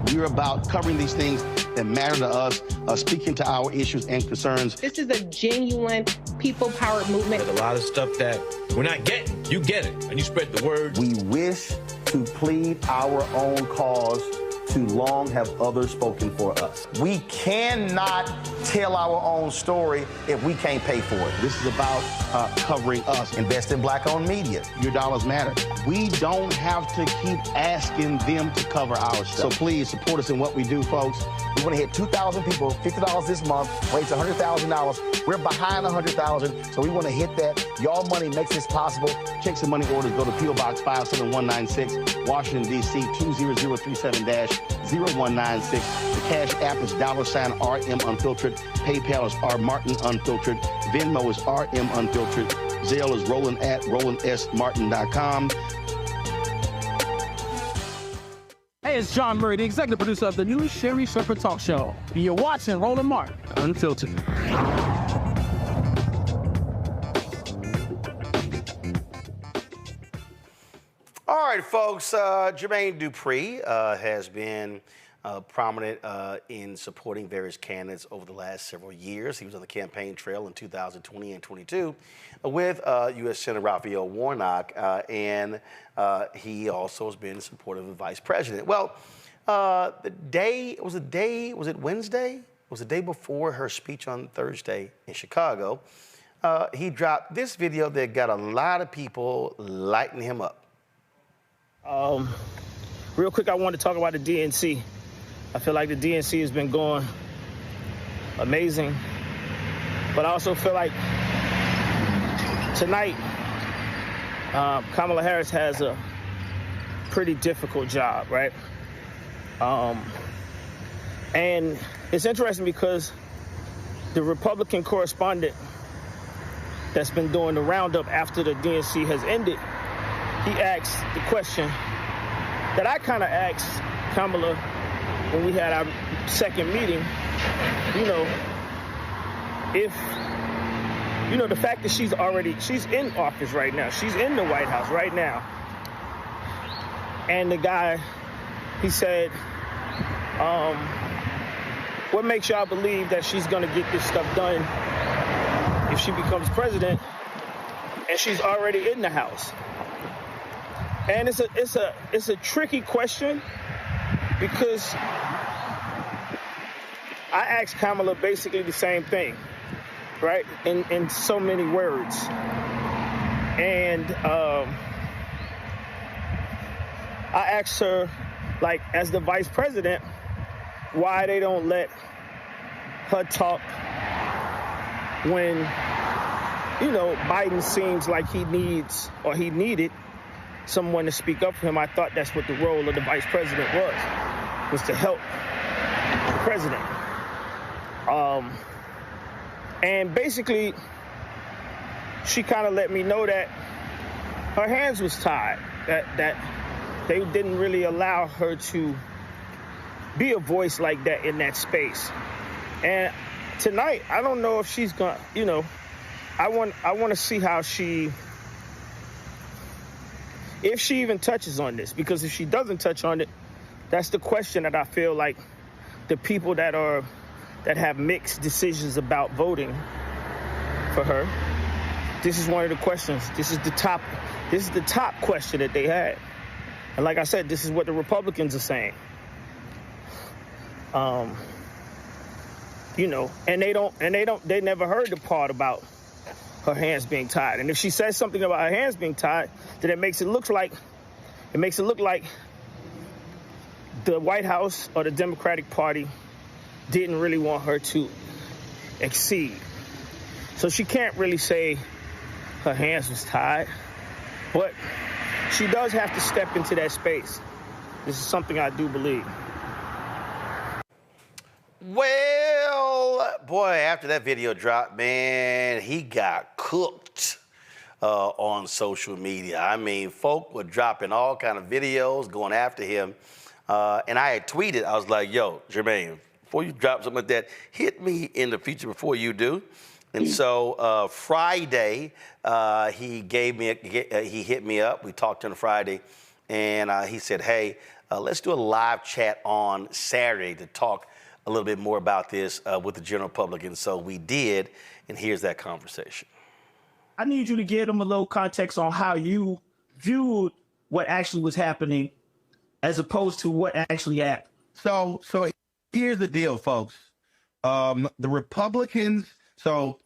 Speaker 2: We're about covering these things that matter to us, speaking to our issues and concerns.
Speaker 3: This is a genuine people-powered movement.
Speaker 8: There's a lot of stuff that we're not getting. You get it, and you spread the word.
Speaker 2: We wish to plead our own cause. Too long have others spoken for us.
Speaker 1: We cannot tell our own story if we can't pay for it.
Speaker 2: This is about covering us.
Speaker 1: Invest in black-owned media.
Speaker 2: Your dollars matter. We don't have to keep asking them to cover our stuff. So please support us in what we do, folks.
Speaker 1: We want to hit 2,000 people, $50 this month, raise $100,000. We're behind 100,000, so we want to hit that. Y'all money makes this possible.
Speaker 2: Checks and money orders go to P.O. Box 57196, Washington, D.C. 20037-0196. The Cash App is $RM Unfiltered. PayPal is R Martin Unfiltered. Venmo is RM Unfiltered. Zelle is Roland at RolandSMartin.com.
Speaker 24: Hey, it's John Murray, the executive producer of the new Sherry Shepherd Talk Show. You're watching Roland Martin Unfiltered.
Speaker 1: All right, folks, Jermaine Dupri has been prominent in supporting various candidates over the last several years. He was on the campaign trail in 2020 and 22 with U.S. Senator Raphael Warnock, and he also has been supportive of the vice president. Well, was it Wednesday? It was the day before her speech on Thursday in Chicago. He dropped this video that got a lot of people lighting him up.
Speaker 7: Real quick, I want to talk about the DNC. I feel like the DNC has been going amazing, but I also feel like tonight, Kamala Harris has a pretty difficult job, right? And it's interesting because the Republican correspondent that's been doing the roundup after the DNC has ended, he asked the question that I kind of asked Kamala when we had our second meeting, if, the fact that she's in office right now, she's in the White House right now. And the guy, he said, what makes y'all believe that she's gonna get this stuff done if she becomes president and she's already in the House? And it's a tricky question because I asked Kamala basically the same thing, right? In so many words. And I asked her, like, as the vice president, why they don't let her talk when, Biden seems like he needed someone to speak up for him. I thought that's what the role of the vice president was to help the president. And basically, she kind of let me know that her hands was tied, that they didn't really allow her to be a voice like that in that space. And tonight, I don't know if she's gonna, I want to see how if she even touches on this, because if she doesn't touch on it, that's the question that I feel like the people that have mixed decisions about voting for her, this is one of the questions. This is the top question that they had. And like I said, this is what the Republicans are saying. And they never heard the part about her hands being tied. And if she says something about her hands being tied, then it makes it look like the White House or the Democratic Party didn't really want her to exceed. So she can't really say her hands was tied, but she does have to step into that space. This is something I do believe.
Speaker 1: Well, boy, after that video dropped, man, he got cooked on social media. I mean, folk were dropping all kind of videos, going after him. And I had tweeted, I was like, yo, Jermaine, before you drop something like that, hit me in the future before you do. And so Friday, he hit me up. We talked on Friday, and he said, hey, let's do a live chat on Saturday to talk a little bit more about this with the general public. And so we did, and here's that conversation.
Speaker 24: I need you to give them a little context on how you viewed what actually was happening as opposed to what actually happened.
Speaker 2: So here's the deal, folks. The Republicans, so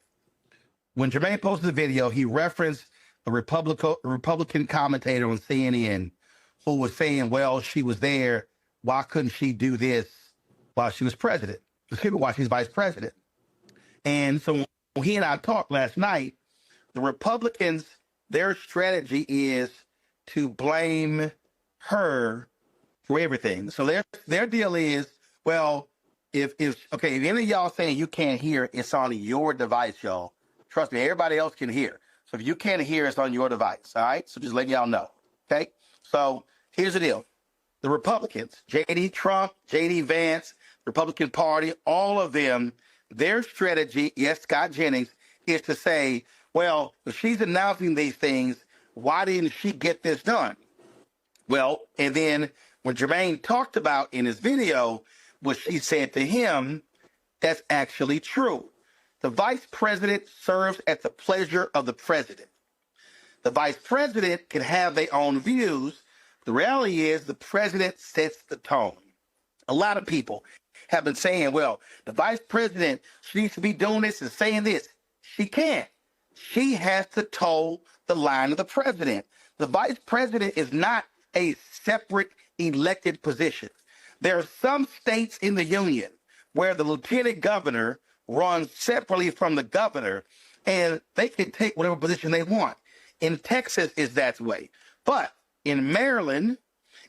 Speaker 2: when Jermaine posted the video, he referenced a Republican commentator on CNN who was saying, well, she was there. Why couldn't she do this while she was president? While she's vice president. And so when he and I talked last night, the Republicans, their strategy is to blame her for everything. So their deal is, well, if any of y'all saying you can't hear, it's on your device, y'all. Trust me, everybody else can hear. So if you can't hear, it's on your device. All right. So just letting y'all know. Okay. So here's the deal. The Republicans, J.D. Trump, J.D. Vance, Republican Party, all of them, their strategy, yes, Scott Jennings, is to say, well, if she's announcing these things, why didn't she get this done? Well, and then
Speaker 9: when Jermaine talked about in his video what she said to him, that's actually true. The vice president serves at the pleasure of the president. The vice president can have their own views. The reality is the president sets the tone. A lot of people have been saying, well, the vice president, she needs to be doing this and saying this. She can't. She has to toe the line of the president. The vice president is not a separate elected position. There are some states in the union where the lieutenant governor runs separately from the governor, and they can take whatever position they want. In Texas, is that way. But in Maryland,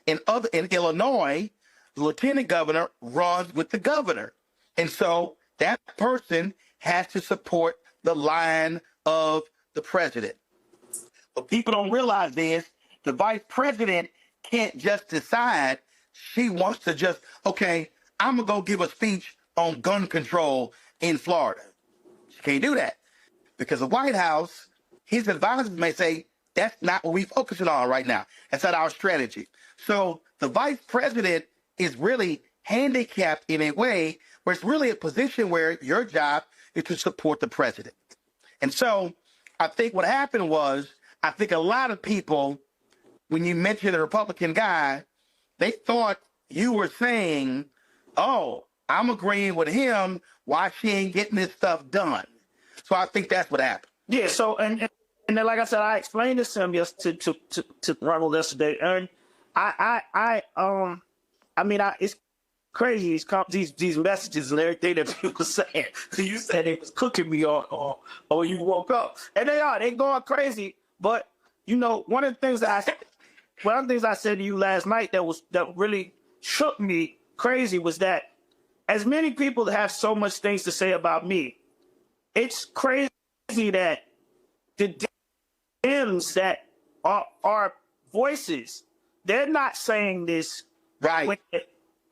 Speaker 9: in Illinois, the lieutenant governor runs with the governor. And so that person has to support the line of the president. What people don't realize is the vice president can't just decide she wants to just, okay, I'm going to go give a speech on gun control in Florida. She can't do that because the White House, his advisors may say, that's not what we're focusing on right now. That's not our strategy. So the vice president is really handicapped in a way where it's really a position where your job is to support the president. And so I think what happened was, I think a lot of people, when you mentioned the Republican guy, they thought you were saying, oh, I'm agreeing with him, why she ain't getting this stuff done. So I think that's what happened.
Speaker 24: Yeah, so, and then, like I said, I explained this to him to Ronald yesterday, and it's crazy, these messages and everything that people saying. You said they was cooking me or you woke up. And they going crazy. But, you know, one of the things I said to you last night that really shook me crazy was that as many people have so much things to say about me, it's crazy that the Dems that are voices, they're not saying this
Speaker 9: right.
Speaker 24: When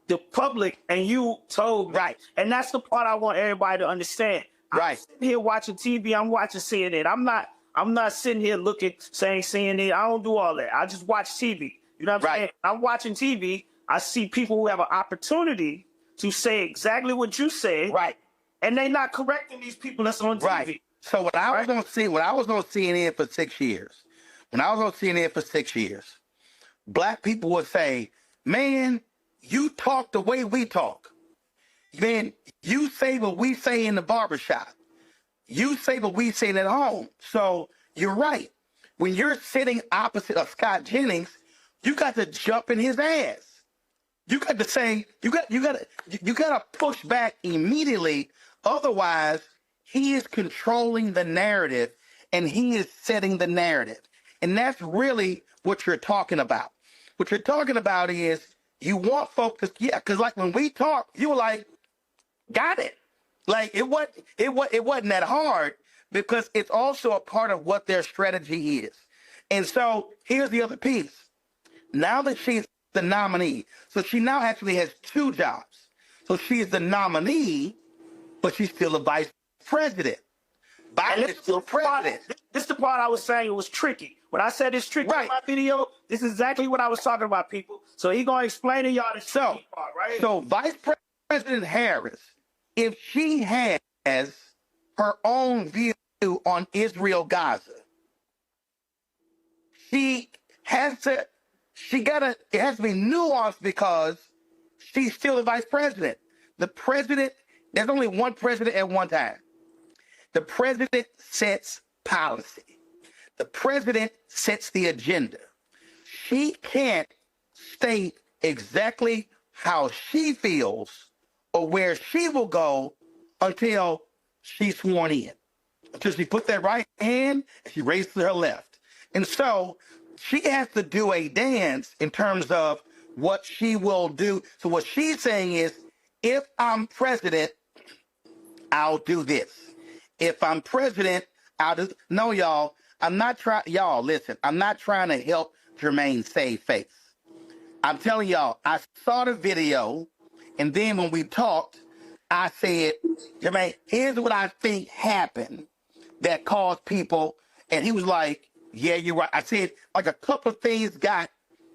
Speaker 24: the public and you told me.
Speaker 9: Right.
Speaker 24: And that's the part I want everybody to understand.
Speaker 9: Right.
Speaker 24: I'm sitting here watching TV, I'm watching CNN. I'm not sitting here saying CNN. I don't do all that. I just watch TV. You know what I'm saying? I'm watching TV. I see people who have an opportunity to say exactly what you said.
Speaker 9: Right.
Speaker 24: And they're not correcting these people that's on TV.
Speaker 9: Right. So when I was on CNN for 6 years, black people would say, man, you talk the way we talk. Man, you say what we say in the barbershop. You say what we say at home. So you're right. When you're sitting opposite of Scott Jennings, you got to jump in his ass. You got to say, you got to push back immediately. Otherwise, he is controlling the narrative and he is setting the narrative. And that's really what you're talking about. What you're talking about is you want folks to, because like when we talk, you were like, got it. Like it wasn't that hard because it's also a part of what their strategy is. And so here's the other piece. Now that she's the nominee, so she now actually has two jobs. So she's the nominee, but she's still a vice president. Biden is still president.
Speaker 24: This is the part I was saying it was tricky. When I said it's tricky in my video, this is exactly what I was talking about, people. So he's going to explain to y'all the tricky part, right?
Speaker 9: So Vice President Harris, if she has her own view on Israel-Gaza, it has to be nuanced because she's still the vice president. The president, there's only one president at one time. The president sets policy. The president sets the agenda. She can't state exactly how she feels or where she will go until she's sworn in. Until she put that right hand and she raises her left. And so she has to do a dance in terms of what she will do. So what she's saying is, if I'm president, I'll do this. If I'm president, I'll do. No, y'all, I'm not trying. Y'all, listen, I'm not trying to help Jermaine save face. I'm telling y'all, I saw the video, and then when we talked, I said, Jermaine, here's what I think happened that caused people, and he was like, yeah, you're right. I said, like a couple of things got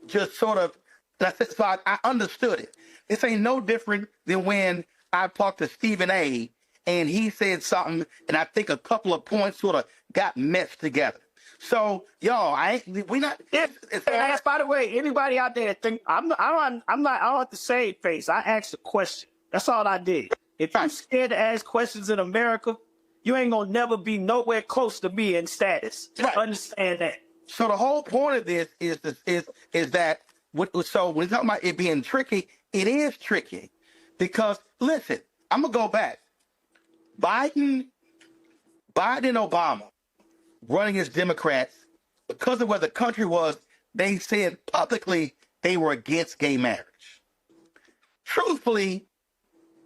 Speaker 9: just sort of And I said, so I understood it. This ain't no different than when I talked to Stephen A. and he said something, and I think a couple of points sort of got meshed together. So, y'all, we not.
Speaker 24: That's, by the way, anybody out there that think I don't have to say face. I asked a question. That's all I did. If you're scared to ask questions in America, you ain't gonna never be nowhere close to me in status. Just understand that.
Speaker 9: So the whole point of this is that so when we're talking about it being tricky, it is tricky because listen, I'm gonna go back. Biden and Obama running as Democrats because of where the country was. They said publicly they were against gay marriage. Truthfully,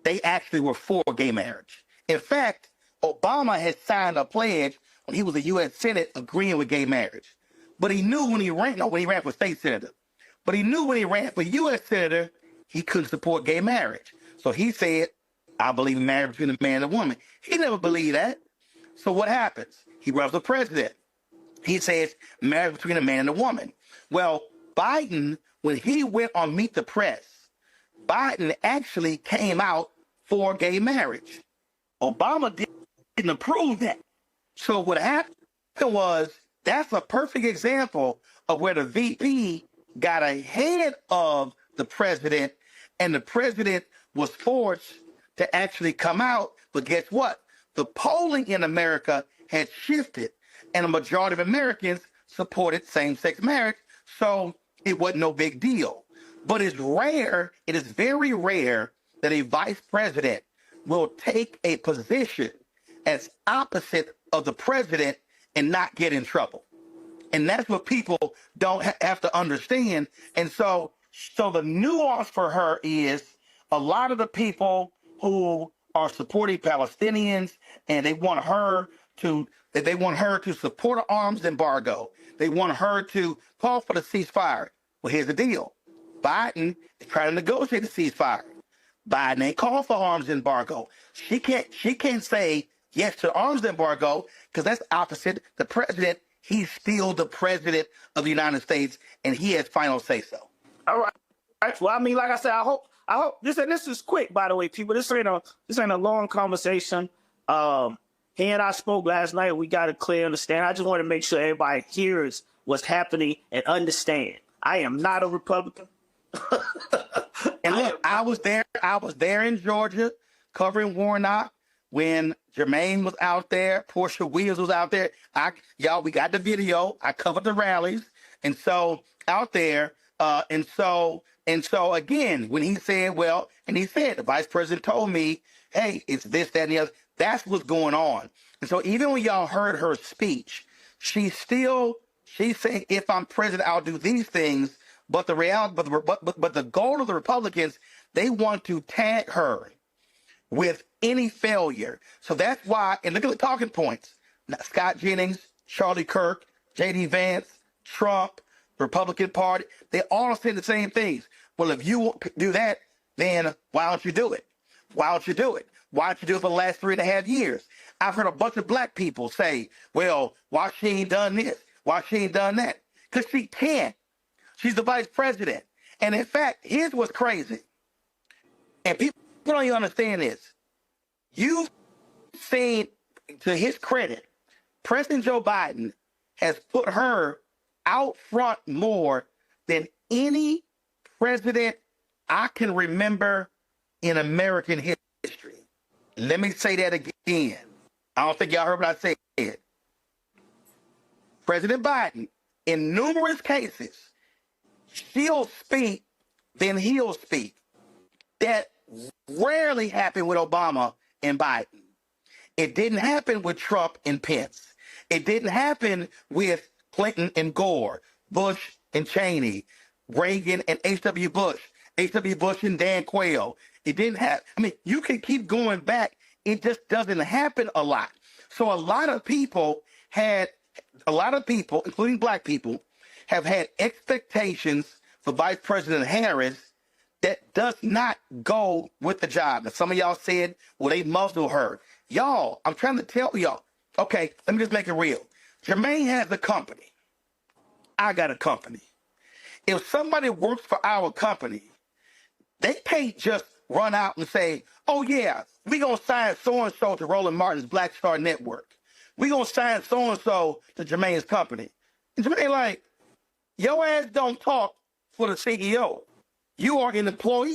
Speaker 9: they actually were for gay marriage. In fact, Obama had signed a pledge when he was a U.S. Senate agreeing with gay marriage. But he knew when he ran for state senator. But he knew when he ran for U.S. senator, he couldn't support gay marriage. So he said, I believe in marriage between a man and a woman. He never believed that. So what happens? He runs for president. He says marriage between a man and a woman. Well, Biden, when he went on Meet the Press, Biden actually came out for gay marriage. Obama didn't approve that. So what happened was that's a perfect example of where the VP got ahead of the president, and the president was forced to actually come out. But guess what? The polling in America had shifted, and a majority of Americans supported same-sex marriage, so it wasn't no big deal. But it's rare, it is very rare that a vice president will take a position as opposite of the president and not get in trouble. And that's what people don't have to understand. And so the nuance for her is a lot of the people who are supporting Palestinians and they want her to support an arms embargo. They want her to call for the ceasefire. Well, here's the deal. Biden is trying to negotiate the ceasefire. Biden ain't called for arms embargo. She can't say yes to the arms embargo because that's opposite the president. He's still the president of the United States, and he has final say so.
Speaker 24: All right. Well, I mean, like I said, I hope this is quick. By the way, people, this ain't a long conversation. He and I spoke last night. We got a clear understanding. I just want to make sure everybody hears what's happening and understand. I am not a Republican.
Speaker 9: And look, I was there in Georgia covering Warnock when Jermaine was out there, Portia Williams was out there. We got the video. I covered the rallies. And so out there, and so again, when he said, the vice president told me, hey, it's this, that, and the other. That's what's going on. And so even when y'all heard her speech, she's saying, if I'm president, I'll do these things. But the reality, but the goal of the Republicans, they want to tag her with any failure. So that's why, and look at the talking points. Scott Jennings, Charlie Kirk, J.D. Vance, Trump, the Republican Party, they all say the same things. Well, if you do that, then why don't you do it? Why don't you do it? Why don't you do it for the last 3.5 years? I've heard a bunch of black people say, well, why she ain't done this? Why she ain't done that? Because she can't. She's the vice president. And in fact, here's what's crazy. And people don't even understand this. You've seen, to his credit, President Joe Biden has put her out front more than any president I can remember in American history. Let me say that again. I don't think y'all heard what I said. President Biden, in numerous cases, she'll speak, then he'll speak. That rarely happened with Obama and Biden. It didn't happen with Trump and Pence. It didn't happen with Clinton and Gore, Bush and Cheney, Reagan and H.W. Bush and Dan Quayle. It didn't happen. I mean, you can keep going back. It just doesn't happen a lot. So a lot of people, including black people, have had expectations for Vice President Harris that does not go with the job. Now, some of y'all said, well, they muzzle her. Y'all, I'm trying to tell y'all. Okay, let me just make it real. Jermaine has a company. I got a company. if somebody works for our company, they can't just run out and say, oh, yeah, we going to sign so-and-so to Roland Martin's Black Star Network. We going to sign so-and-so to Jermaine's company. And Jermaine like, your ass don't talk for the CEO. You are an employee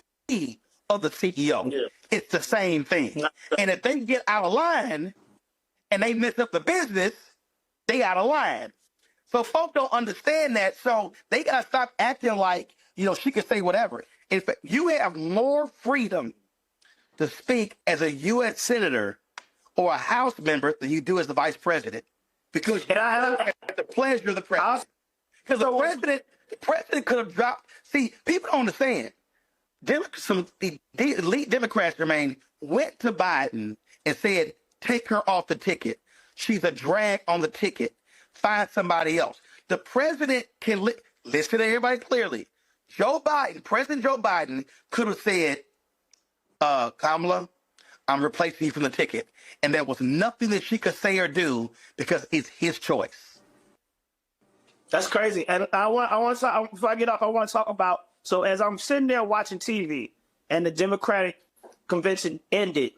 Speaker 9: of the CEO. Yeah. It's the same thing. And if they get out of line and they mess up the business, they out of line. So folks don't understand that. So they got to stop acting like, she can say whatever. In fact, you have more freedom to speak as a U.S. Senator or a House member than you do as the Vice President. Because you are at the pleasure of the President. Because the President could have dropped. See, people don't understand. Some elite Democrats, Jermaine, went to Biden and said, take her off the ticket. She's a drag on the ticket. Find somebody else. The President can listen to everybody clearly. President Joe Biden could have said, Kamala, I'm replacing you from the ticket. And there was nothing that she could say or do because it's his choice.
Speaker 24: That's crazy. And I want to, before I get off, I want to talk about, so as I'm sitting there watching TV and the Democratic convention ended,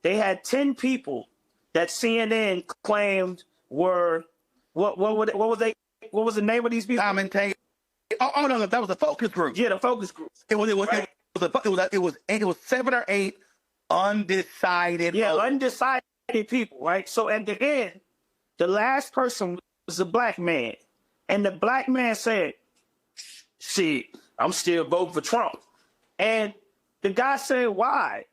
Speaker 24: they had 10 people that CNN claimed were, what was the name of these people?
Speaker 9: Commentate. Oh no, that was a focus group.
Speaker 24: Yeah, the focus group.
Speaker 9: It was 7 or 8 undecided.
Speaker 24: Yeah, undecided people, right? So at the end, the last person was a black man. And the black man said, see, I'm still voting for Trump. And the guy said, why?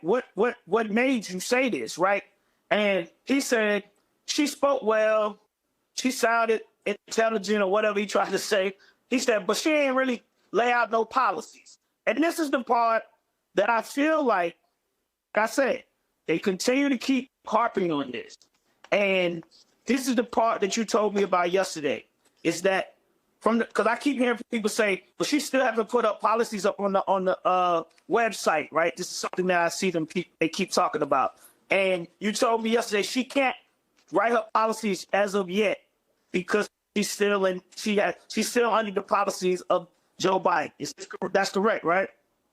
Speaker 24: What made you say this, right? And he said, she spoke well. She sounded intelligent or whatever he tried to say. He said, but she ain't really lay out no policies. And this is the part that I feel like I said, they continue to keep harping on this. And this is the part that you told me about yesterday, is that because I keep hearing people say, but she still hasn't put up policies up on the website, right? This is something that I see they keep talking about. And you told me yesterday she can't write her policies as of yet because she's still under the policies of Joe Biden. That's correct, right?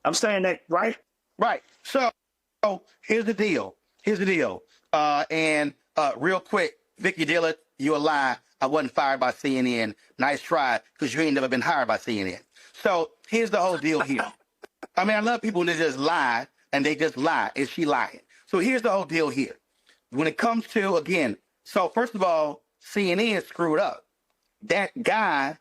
Speaker 24: I'm saying that, right?
Speaker 9: Right. So here's the deal. Real quick, Vicky Dillard, you a lie. I wasn't fired by CNN. Nice try, because you ain't never been hired by CNN. So here's the whole deal here. I mean, I love people that just lie, and they just lie. Is she lying? So here's the whole deal here. When it comes to, again, so first of all, CNN screwed up. That guy,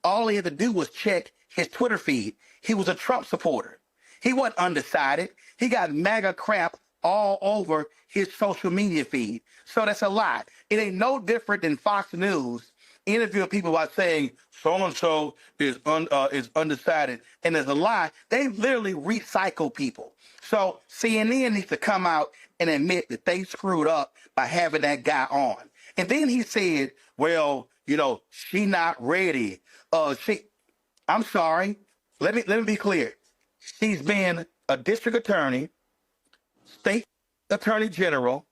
Speaker 9: all he had to do was check his Twitter feed. He was a Trump supporter. He wasn't undecided. He got MAGA crap all over his social media feed. So that's a lie. It ain't no different than Fox News interviewing people by saying so-and-so is undecided. And there's a lie. They literally recycle people. So CNN needs to come out and admit that they screwed up by having that guy on. And then he said, well, she not ready. I'm sorry. Let me be clear. She's been a district attorney, state attorney general,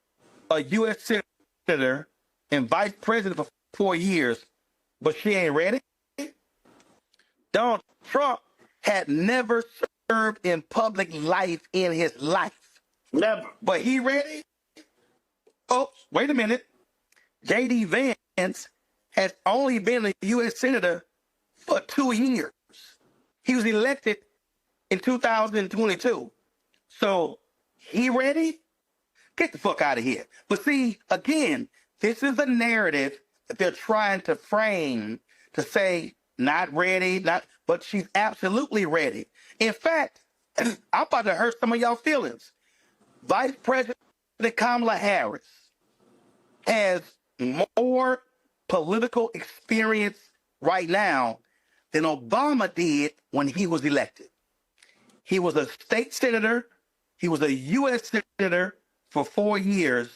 Speaker 9: a U.S. senator, and vice president for 4 years, but she ain't ready? Donald Trump had never served in public life in his life.
Speaker 24: Never.
Speaker 9: But he ready? Oh, wait a minute. J.D. Vance has only been a U.S. senator for 2 years. He was elected in 2022. So he ready? Get the fuck out of here. But see, again, this is a narrative that they're trying to frame to say, not ready, but she's absolutely ready. In fact, I'm about to hurt some of y'all feelings. Vice President Kamala Harris has more political experience right now than Obama did when he was elected. He was a state senator. He was a U.S. senator for 4 years,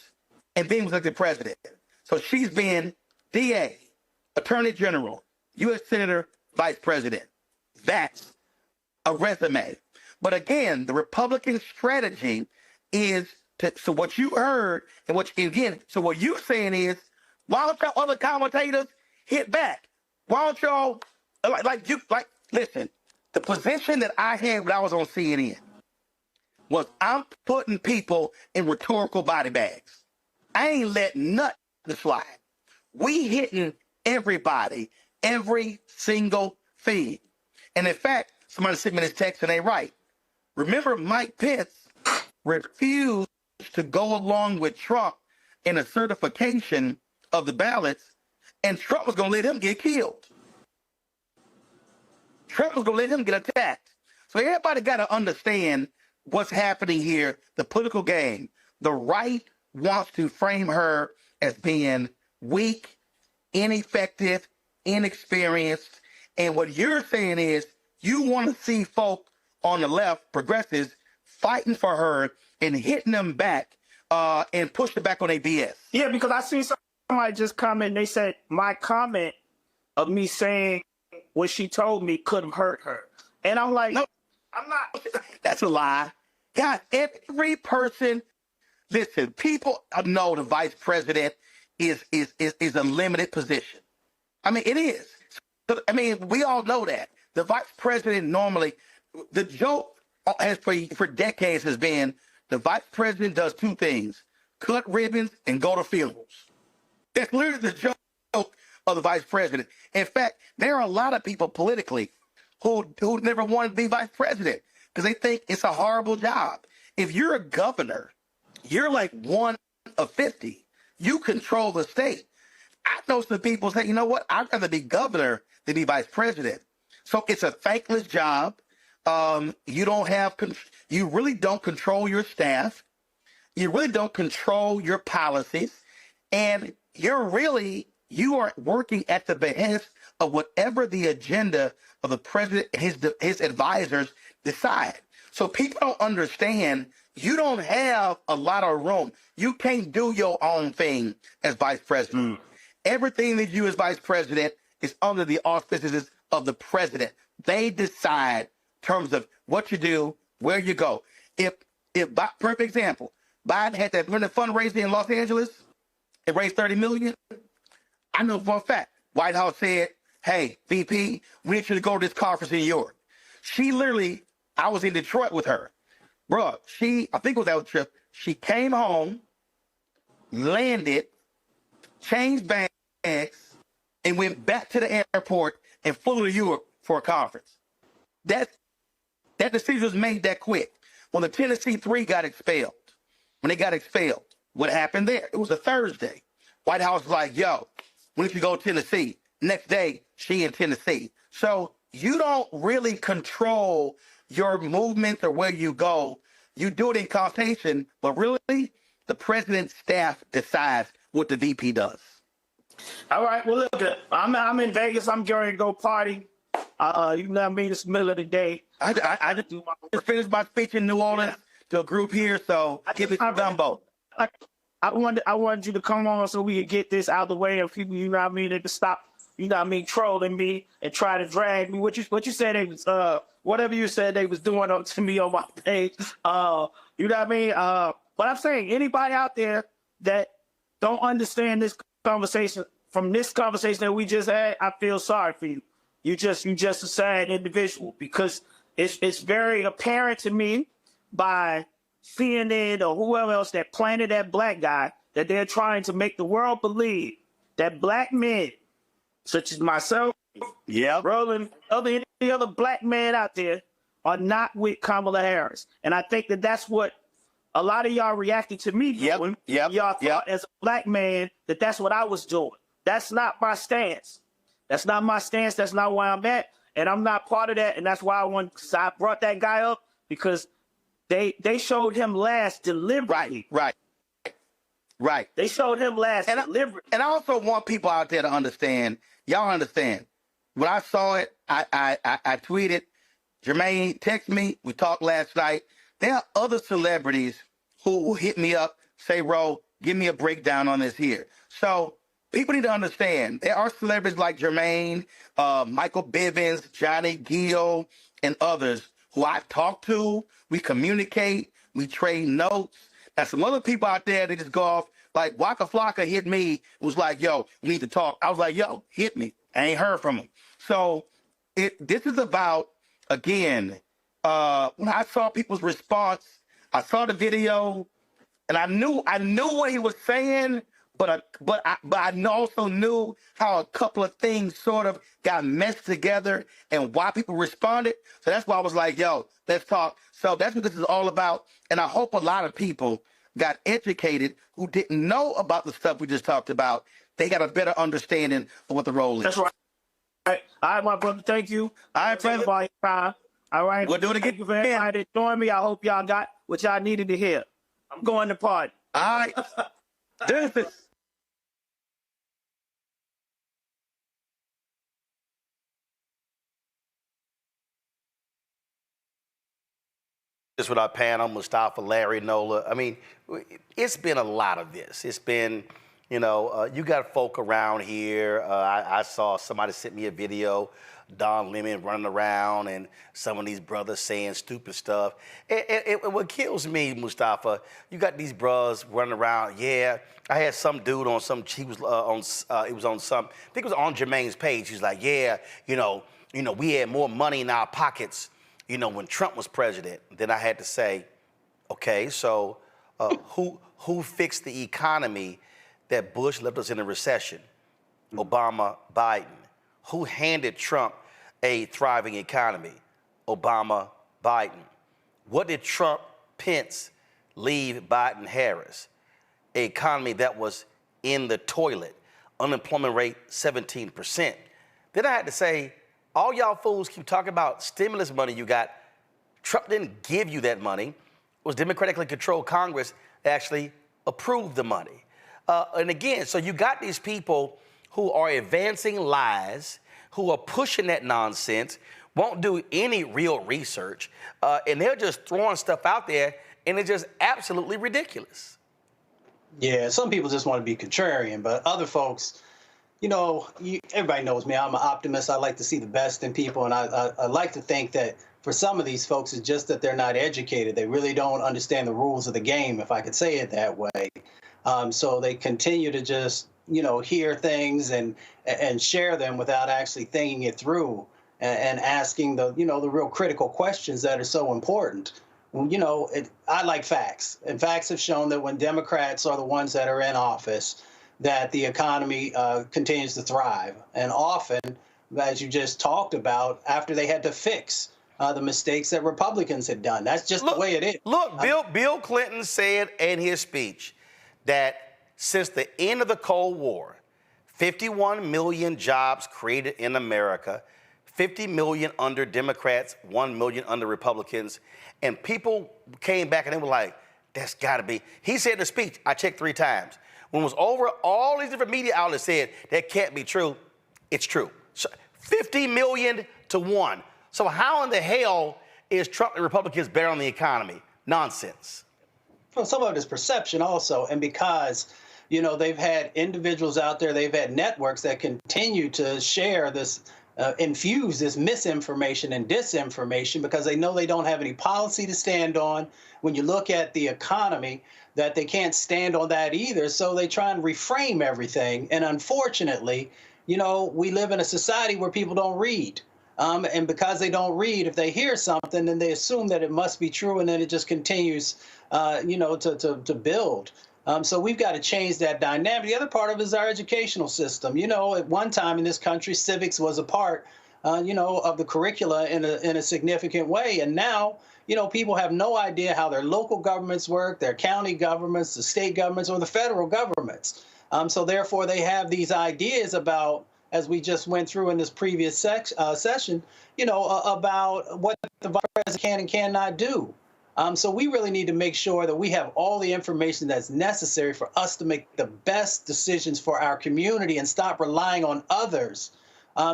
Speaker 9: and then was elected president. So she's been DA, Attorney General, U.S. Senator, Vice President. That's a resume. But again, the Republican strategy is so what you heard, and what you're saying is, why don't y'all other commentators hit back? Why don't y'all Listen, the position that I had when I was on CNN was I'm putting people in rhetorical body bags. I ain't letting nothing slide. We hitting everybody, every single thing. And in fact, somebody sent me this text and they right. Remember, Mike Pence refused to go along with Trump in a certification of the ballots, and Trump was going to let him get killed. Trump was going to let him get attacked. So everybody got to understand what's happening here, the political game. The right wants to frame her as being weak, ineffective, inexperienced. And what you're saying is you want to see folk on the left, progressives, fighting for her and hitting them back and pushing back on their BS.
Speaker 24: Yeah, because I see somebody just comment, they said my comment of me saying what she told me could have hurt her. And I'm like, no, I'm not.
Speaker 9: That's a lie. God, every person, listen, people know the vice president is a limited position. I mean, it is. I mean, we all know that. The vice president normally, the joke has for decades has been the vice president does two things: cut ribbons and go to funerals. That's literally the joke of the vice president. In fact, there are a lot of people politically who never wanted to be vice president because they think it's a horrible job. If you're a governor, you're like one of 50. You control the state. I know some people say, you know what? I'd rather be governor than be vice president. So it's a thankless job. You really don't control your staff. You really don't control your policies. And you are working at the behest of whatever the agenda of the president and his advisors decide. So people don't understand you don't have a lot of room. You can't do your own thing as vice president. Everything that you as vice president is under the auspices of the president. They decide in terms of what you do, where you go. If perfect example, Biden had that fundraiser in Los Angeles, it raised $30 million. I know for a fact, White House said, hey, VP, we need you to go to this conference in New York. She literally, I was in Detroit with her. Bruh, I think it was that trip. She came home, landed, changed bags, and went back to the airport and flew to Europe for a conference. That decision was made that quick. When the Tennessee 3 got expelled, what happened there? It was a Thursday. White House was like, yo, we need to go to Tennessee. Next day, she in Tennessee. So you don't really control your movements or where you go. You do it in consultation, but really, the president's staff decides what the VP does.
Speaker 24: All right, well, look, I'm in Vegas. I'm going to go party. You know what I mean? It's the middle of the day.
Speaker 9: I just finished my speech in New Orleans to a group here, so give it to Dumbo.
Speaker 24: I wanted you to come on so we could get this out of the way and people, you know what I mean, they could stop, you know what I mean, trolling me and try to drag me. What you said they was whatever you said they was doing up to me on my page. You know what I mean? But I'm saying anybody out there that don't understand this conversation from this conversation that we just had, I feel sorry for you. You just a sad individual because it's very apparent to me by CNN or whoever else that planted that black guy that they're trying to make the world believe that black men, such as myself, Roland, any other black man out there, are not with Kamala Harris. And I think that that's what a lot of y'all reacted to me doing. Y'all thought as a black man that that's what I was doing. That's not my stance. That's not my stance. That's not where I'm at. And I'm not part of that. And that's why I brought that guy up because they showed him last deliberately.
Speaker 9: Right.
Speaker 24: They showed him last deliberately.
Speaker 9: And I also want people out there to understand, y'all understand. When I saw it, I tweeted, Jermaine texted me, we talked last night. There are other celebrities who will hit me up, say, Ro, give me a breakdown on this here. So people need to understand, there are celebrities like Jermaine, Michael Bivins, Johnny Gill, and others who I talk to, we communicate, we trade notes. Now, some other people out there, they just go off, like Waka Flocka hit me, was like, yo, we need to talk. I was like, yo, hit me. I ain't heard from him. So this is about, again, when I saw people's response, I saw the video, and I knew what he was saying, but I also knew how a couple of things sort of got meshed together and why people responded. So that's why I was like, yo, let's talk. So that's what this is all about. And I hope a lot of people got educated who didn't know about the stuff we just talked about. They got a better understanding of what the role is.
Speaker 24: That's right. All right, my brother, thank you.
Speaker 9: All right, President.
Speaker 24: All right.
Speaker 9: We'll do it again.
Speaker 24: Thank you for everybody that joined me. I hope y'all got what y'all needed to hear. I'm going to party.
Speaker 9: All right. Deuces.
Speaker 1: This with our panel, Mustafa, Larry, Nola. I mean, it's been a lot of this. It's been, you got folk around here. I saw somebody sent me a video, Don Lemon running around and some of these brothers saying stupid stuff. And what kills me, Mustafa, you got these brothers running around. Yeah, I had some dude on some, he was it was on some, I think it was on Jermaine's page. He's like, yeah, we had more money in our pockets, when Trump was president. Then I had to say, okay, so who fixed the economy that Bush left us in a recession? Obama, Biden. Who handed Trump a thriving economy? Obama, Biden. What did Trump, Pence leave Biden, Harris? An economy that was in the toilet, unemployment rate 17%. Then I had to say, all y'all fools keep talking about stimulus money you got. Trump didn't give you that money. It was democratically controlled Congress that actually approved the money. And again, so you got these people who are advancing lies, who are pushing that nonsense, won't do any real research, and they're just throwing stuff out there, and it's just absolutely ridiculous.
Speaker 6: Yeah, some people just want to be contrarian, but other folks, everybody knows me. I'm an optimist. I like to see the best in people, and I like to think that for some of these folks, it's just that they're not educated. They really don't understand the rules of the game, if I could say it that way. So they continue to just, hear things and share them without actually thinking it through and asking the real critical questions that are so important. Well, I like facts, and facts have shown that when Democrats are the ones that are in office, that the economy continues to thrive. And often, as you just talked about, after they had to fix the mistakes that Republicans had done. That's just the way it is.
Speaker 1: Look, Bill Clinton said in his speech that since the end of the Cold War, 51 million jobs created in America, 50 million under Democrats, 1 million under Republicans, and people came back and they were like, that's gotta be. He said in the speech, I checked 3 times. When it was over, all these different media outlets said, that can't be true. It's true. So 50 million to 1. So how in the hell is Trump and Republicans better on the economy? Nonsense.
Speaker 6: Well, some of it is perception also, and because, they've had individuals out there, they've had networks that continue to share this, infuse this misinformation and disinformation because they know they don't have any policy to stand on. When you look at the economy, that they can't stand on that either, so they try and reframe everything. And unfortunately, we live in a society where people don't read. And because they don't read, if they hear something, then they assume that it must be true, and then it just continues, to build. So we've got to change that dynamic. The other part of it is our educational system. At one time in this country, civics was a part, of the curricula in a significant way. And now, people have no idea how their local governments work, their county governments, the state governments, or the federal governments. So therefore, they have these ideas about, as we just went through in this previous session, about what the vice president can and cannot do. So we really need to make sure that we have all the information that's necessary for us to make the best decisions for our community and stop relying on others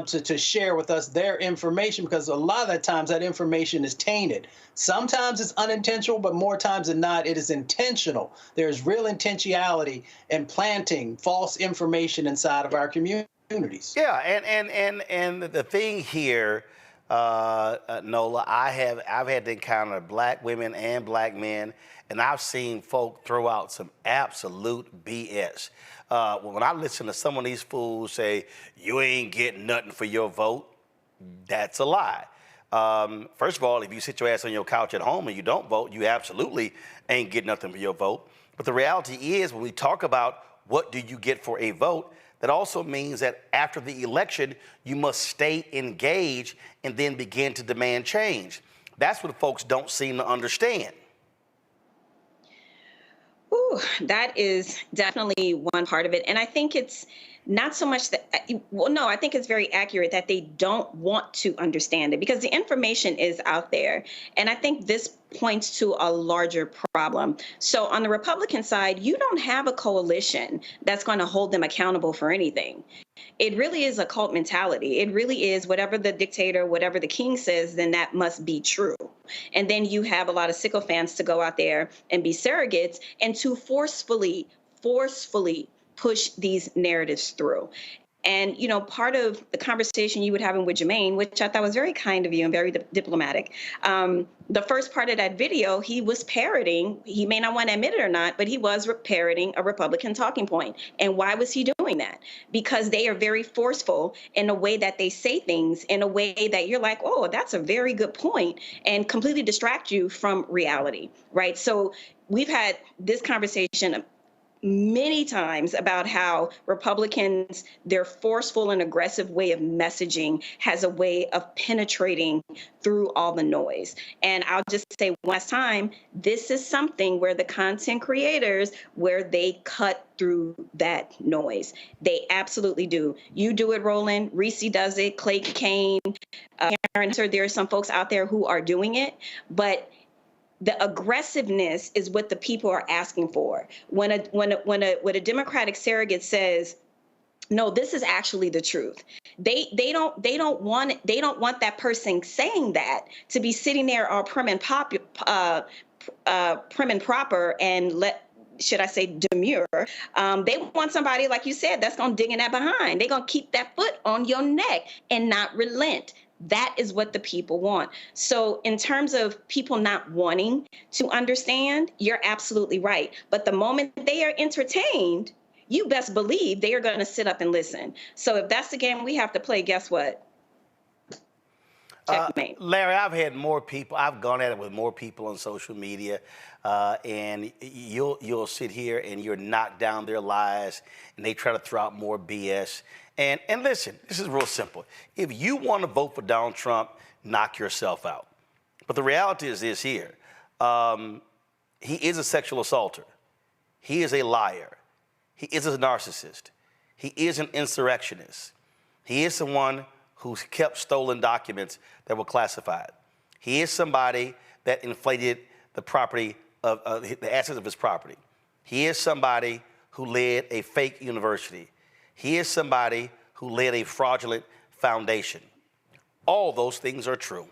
Speaker 6: to share with us their information, because a lot of the times that information is tainted. Sometimes it's unintentional, but more times than not, it is intentional. There's real intentionality in planting false information inside of our communities.
Speaker 1: Yeah, and the thing here, Nola, I've had to encounter black women and black men, and I've seen folk throw out some absolute BS. When I listen to some of these fools say, you ain't getting nothing for your vote, That's a lie. First of all, if you sit your ass on your couch at home and you don't vote, you absolutely ain't get nothing for your vote. But the reality is, when we talk about what do you get for a vote, that also means that after the election, you must stay engaged and then begin to demand change. That's what folks don't seem to understand.
Speaker 5: Ooh, that is definitely one part of it. And I think it's not so much that, well, no, I think it's very accurate that they don't want to understand it because the information is out there. And I think this points to a larger problem. So on the Republican side, you don't have a coalition that's going to hold them accountable for anything. It really is a cult mentality. It really is whatever the dictator, whatever the king says, then that must be true. And then you have a lot of sycophants to go out there and be surrogates and to forcefully push these narratives through. And, you know, part of the conversation you were having with Jermaine, which I thought was very kind of you and very diplomatic, the first part of that video, he was parroting, he may not want to admit it or not, but he was parroting a Republican talking point. And why was he doing that? Because they are very forceful in the way that they say things, in a way that you're like, oh, that's a very good point, and completely distract you from reality, right? So we've had this conversation many times about how Republicans, their forceful and aggressive way of messaging has a way of penetrating through all the noise. And I'll just say one last time, this is something where the content creators, where they cut through that noise. They absolutely do. You do it, Roland. Reese does it. Clay Kane, Karen, there are some folks out there who are doing it, but the aggressiveness is what the people are asking for. When a Democratic surrogate says, no, this is actually the truth, they don't want that person saying that to be sitting there all prim and proper and should I say demure. They want somebody, like you said, that's going to dig in that behind. They're going to keep that foot on your neck and not relent. That is what the people want. So in terms of people not wanting to understand, you're absolutely right. But the moment they are entertained, you best believe they are going to sit up and listen. So if that's the game we have to play, guess what? Checkmate.
Speaker 1: Larry, I've had more people, I've gone at it with more people on social media, and you'll sit here and you're knocked down their lies, and they try to throw out more BS. And listen, this is real simple. If you want to vote for Donald Trump, knock yourself out. But the reality is this here. He is a sexual assaulter. He is a liar. He is a narcissist. He is an insurrectionist. He is someone who's kept stolen documents that were classified. He is somebody that inflated the property of the assets of his property. He is somebody who led a fake university. He is somebody who led a fraudulent foundation. All those things are true.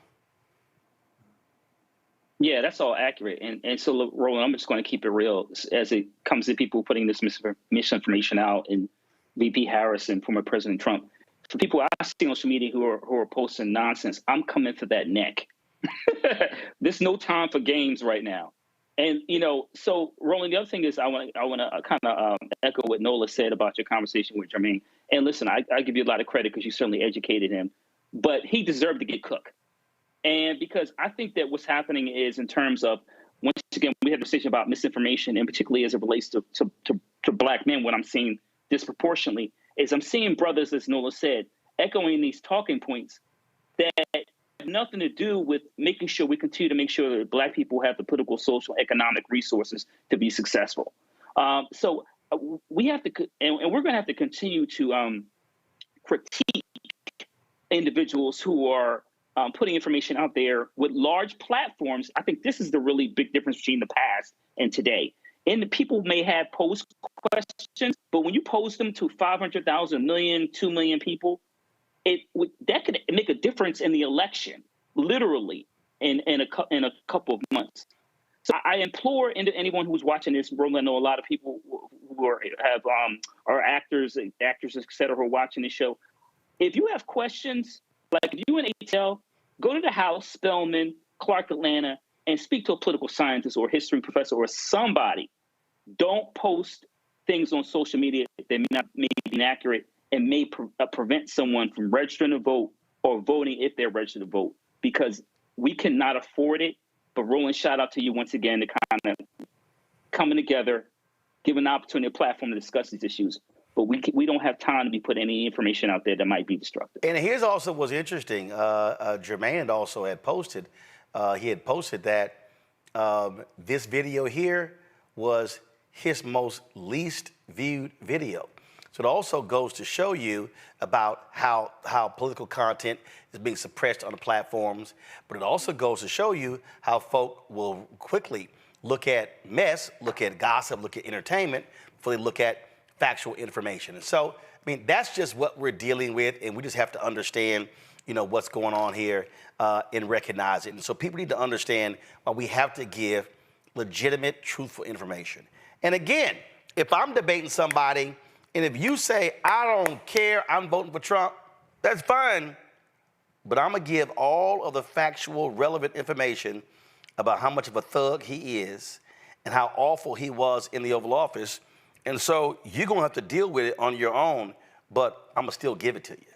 Speaker 4: Yeah, that's all accurate. And so, look, Roland, I'm just going to keep it real as it comes to people putting this misinformation out, and VP Harris and former President Trump. For people I see on social media who are posting nonsense, I'm coming for that neck. There's no time for games right now. And, you know, so Roland, the other thing is I want to kind of echo what Nola said about your conversation with Jermaine. And listen, I give you a lot of credit because you certainly educated him, but he deserved to get cooked. And because I think that what's happening is, in terms of, once again, we had a decision about misinformation, and particularly as it relates to Black men, what I'm seeing disproportionately is I'm seeing brothers, as Nola said, echoing these talking points that have nothing to do with making sure we continue to make sure that Black people have the political, social, economic resources to be successful. So we have to, and we're going to have to continue to critique individuals who are putting information out there with large platforms. I think this is the really big difference between the past and today. And the people may have posed questions, but when you pose them to 500,000, million, 2 million people, that could make a difference in the election, literally, in a couple of months. So I implore anyone who's watching this, Roland, I know a lot of people who are actors, et cetera, who are watching this show. If you have questions, like if you in ATL, go to the House, Spelman, Clark, Atlanta, and speak to a political scientist or a history professor or somebody. Don't post things on social media that may be inaccurate and may prevent someone from registering to vote or voting if they're registered to vote, because we cannot afford it. But Roland, shout out to you once again to kind of coming together, giving an opportunity, a platform to discuss these issues. But we don't have time to be putting any information out there that might be destructive.
Speaker 1: And here's also what's interesting. Jermaine also had posted, that this video here was his most least viewed video. So it also goes to show you about how political content is being suppressed on the platforms, but it also goes to show you how folk will quickly look at mess, look at gossip, look at entertainment, before they look at factual information. And so, I mean, that's just what we're dealing with, and we just have to understand, what's going on here and recognize it. And so people need to understand why we have to give legitimate, truthful information. And again, if I'm debating somebody, and if you say, I don't care, I'm voting for Trump, that's fine. But I'm going to give all of the factual, relevant information about how much of a thug he is and how awful he was in the Oval Office. And so you're going to have to deal with it on your own, but I'm going to still give it to you.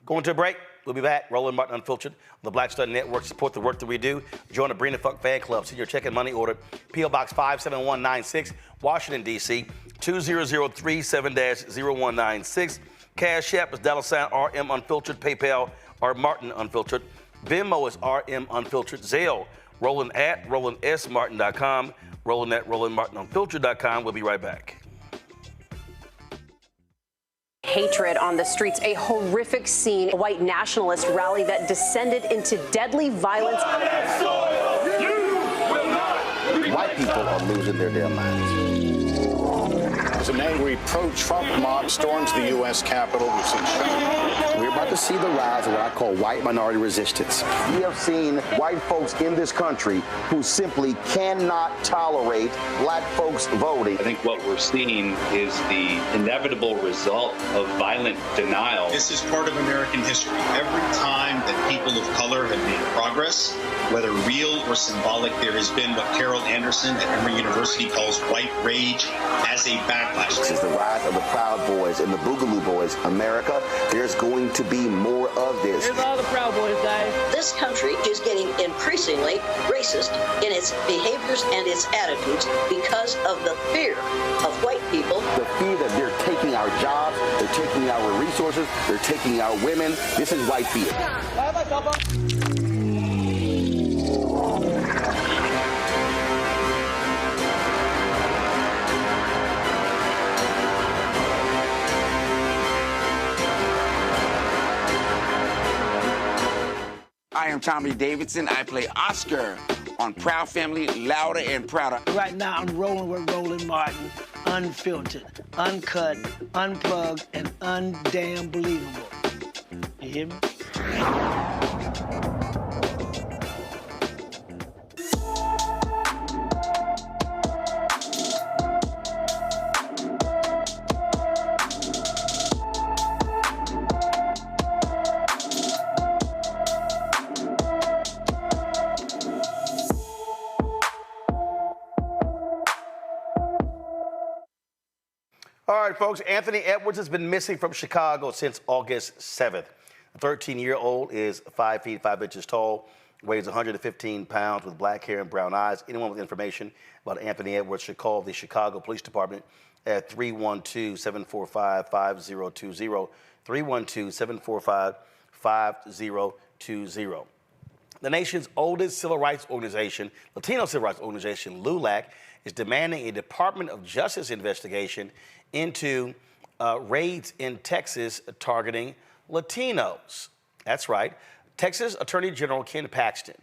Speaker 1: Going to a break. We'll be back. Roland Martin Unfiltered on the Black Star Network. Support the work that we do. Join the Brina Funk Fan Club. Send your check and money order. P.O. Box 57196, Washington, D.C. 20037-0196. Cash App is $RM Unfiltered. PayPal, R Martin Unfiltered. Venmo is RM Unfiltered. Zelle, Roland at RolandSMartin.com. Roland at RolandMartinUnfiltered.com. We'll be right back.
Speaker 10: Hatred on the streets, a horrific scene, a white nationalist rally that descended into deadly violence.
Speaker 2: White people are losing their damn minds.
Speaker 12: As an angry pro-Trump mob storms the U.S. Capitol, we've seen
Speaker 2: We're about to see the rise of what I call white minority resistance. We have seen white folks in this country who simply cannot tolerate black folks voting.
Speaker 13: I think what we're seeing is the inevitable result of violent denial.
Speaker 14: This is part of American history. Every time that people of color have made progress, whether real or symbolic, there has been what Carol Anderson at Emory University calls white rage as a backlash.
Speaker 2: This is the rise of the Proud Boys and the Boogaloo Boys. America, there's going to be more of this.
Speaker 25: Here's all the Proud Boys, guys.
Speaker 26: This country is getting increasingly racist in its behaviors and its attitudes because of the fear of white people.
Speaker 2: The fear that they're taking our jobs, they're taking our resources, they're taking our women. This is white fear.
Speaker 27: I am Tommy Davidson. I play Oscar on Proud Family, Louder and Prouder.
Speaker 28: Right now, I'm rolling with Roland Martin, unfiltered, uncut, unplugged, and undamn believable. You hear me?
Speaker 1: All right, folks, Anthony Edwards has been missing from Chicago since August 7th. The 13-year-old is 5 feet 5 inches tall, weighs 115 pounds, with black hair and brown eyes. Anyone with information about Anthony Edwards should call the Chicago Police Department at 312-745-5020, 312-745-5020. The nation's oldest civil rights organization, Latino civil rights organization, LULAC, is demanding a Department of Justice investigation into raids in Texas targeting Latinos. That's right. Texas Attorney General Ken Paxton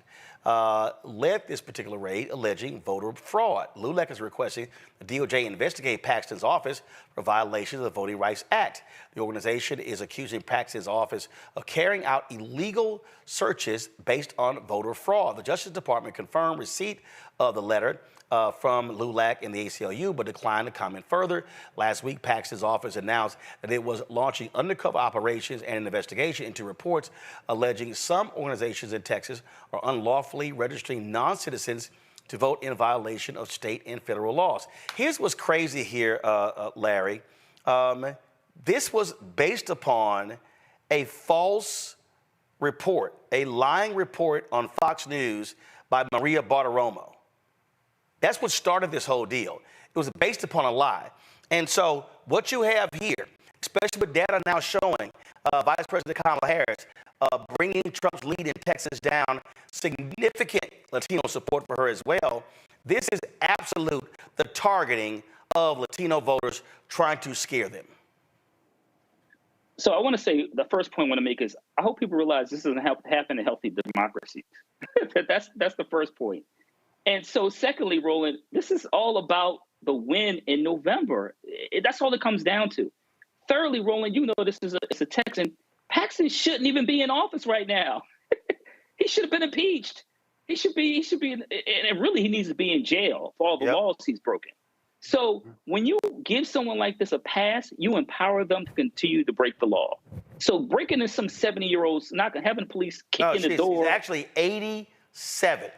Speaker 1: led this particular raid alleging voter fraud. LULAC is requesting the DOJ investigate Paxton's office for violations of the Voting Rights Act. The organization is accusing Paxton's office of carrying out illegal searches based on voter fraud. The Justice Department confirmed receipt of the letter from LULAC and the ACLU, but declined to comment further. Last week, Paxton's office announced that it was launching undercover operations and an investigation into reports alleging some organizations in Texas are unlawfully registering non-citizens to vote in violation of state and federal laws. Here's what's crazy here, Larry. This was based upon a false report, a lying report on Fox News by Maria Bartiromo. That's what started this whole deal. It was based upon a lie. And so what you have here, especially with data now showing Vice President Kamala Harris bringing Trump's lead in Texas down, significant Latino support for her as well. This is absolute the targeting of Latino voters, trying to scare them.
Speaker 4: So I want to say the first point I want to make is I hope people realize this doesn't happen in healthy democracies. That's the first point. And so secondly, Roland, this is all about the win in November. That's all it comes down to. Thirdly, Roland, you know this is a Texan. Paxton shouldn't even be in office right now. He should have been impeached. He should be, and really he needs to be in jail for all the laws he's broken. So when you give someone like this a pass, you empower them to continue to break the law. So breaking in some 70-year-olds, not having the police kick in the door.
Speaker 1: She's actually 87.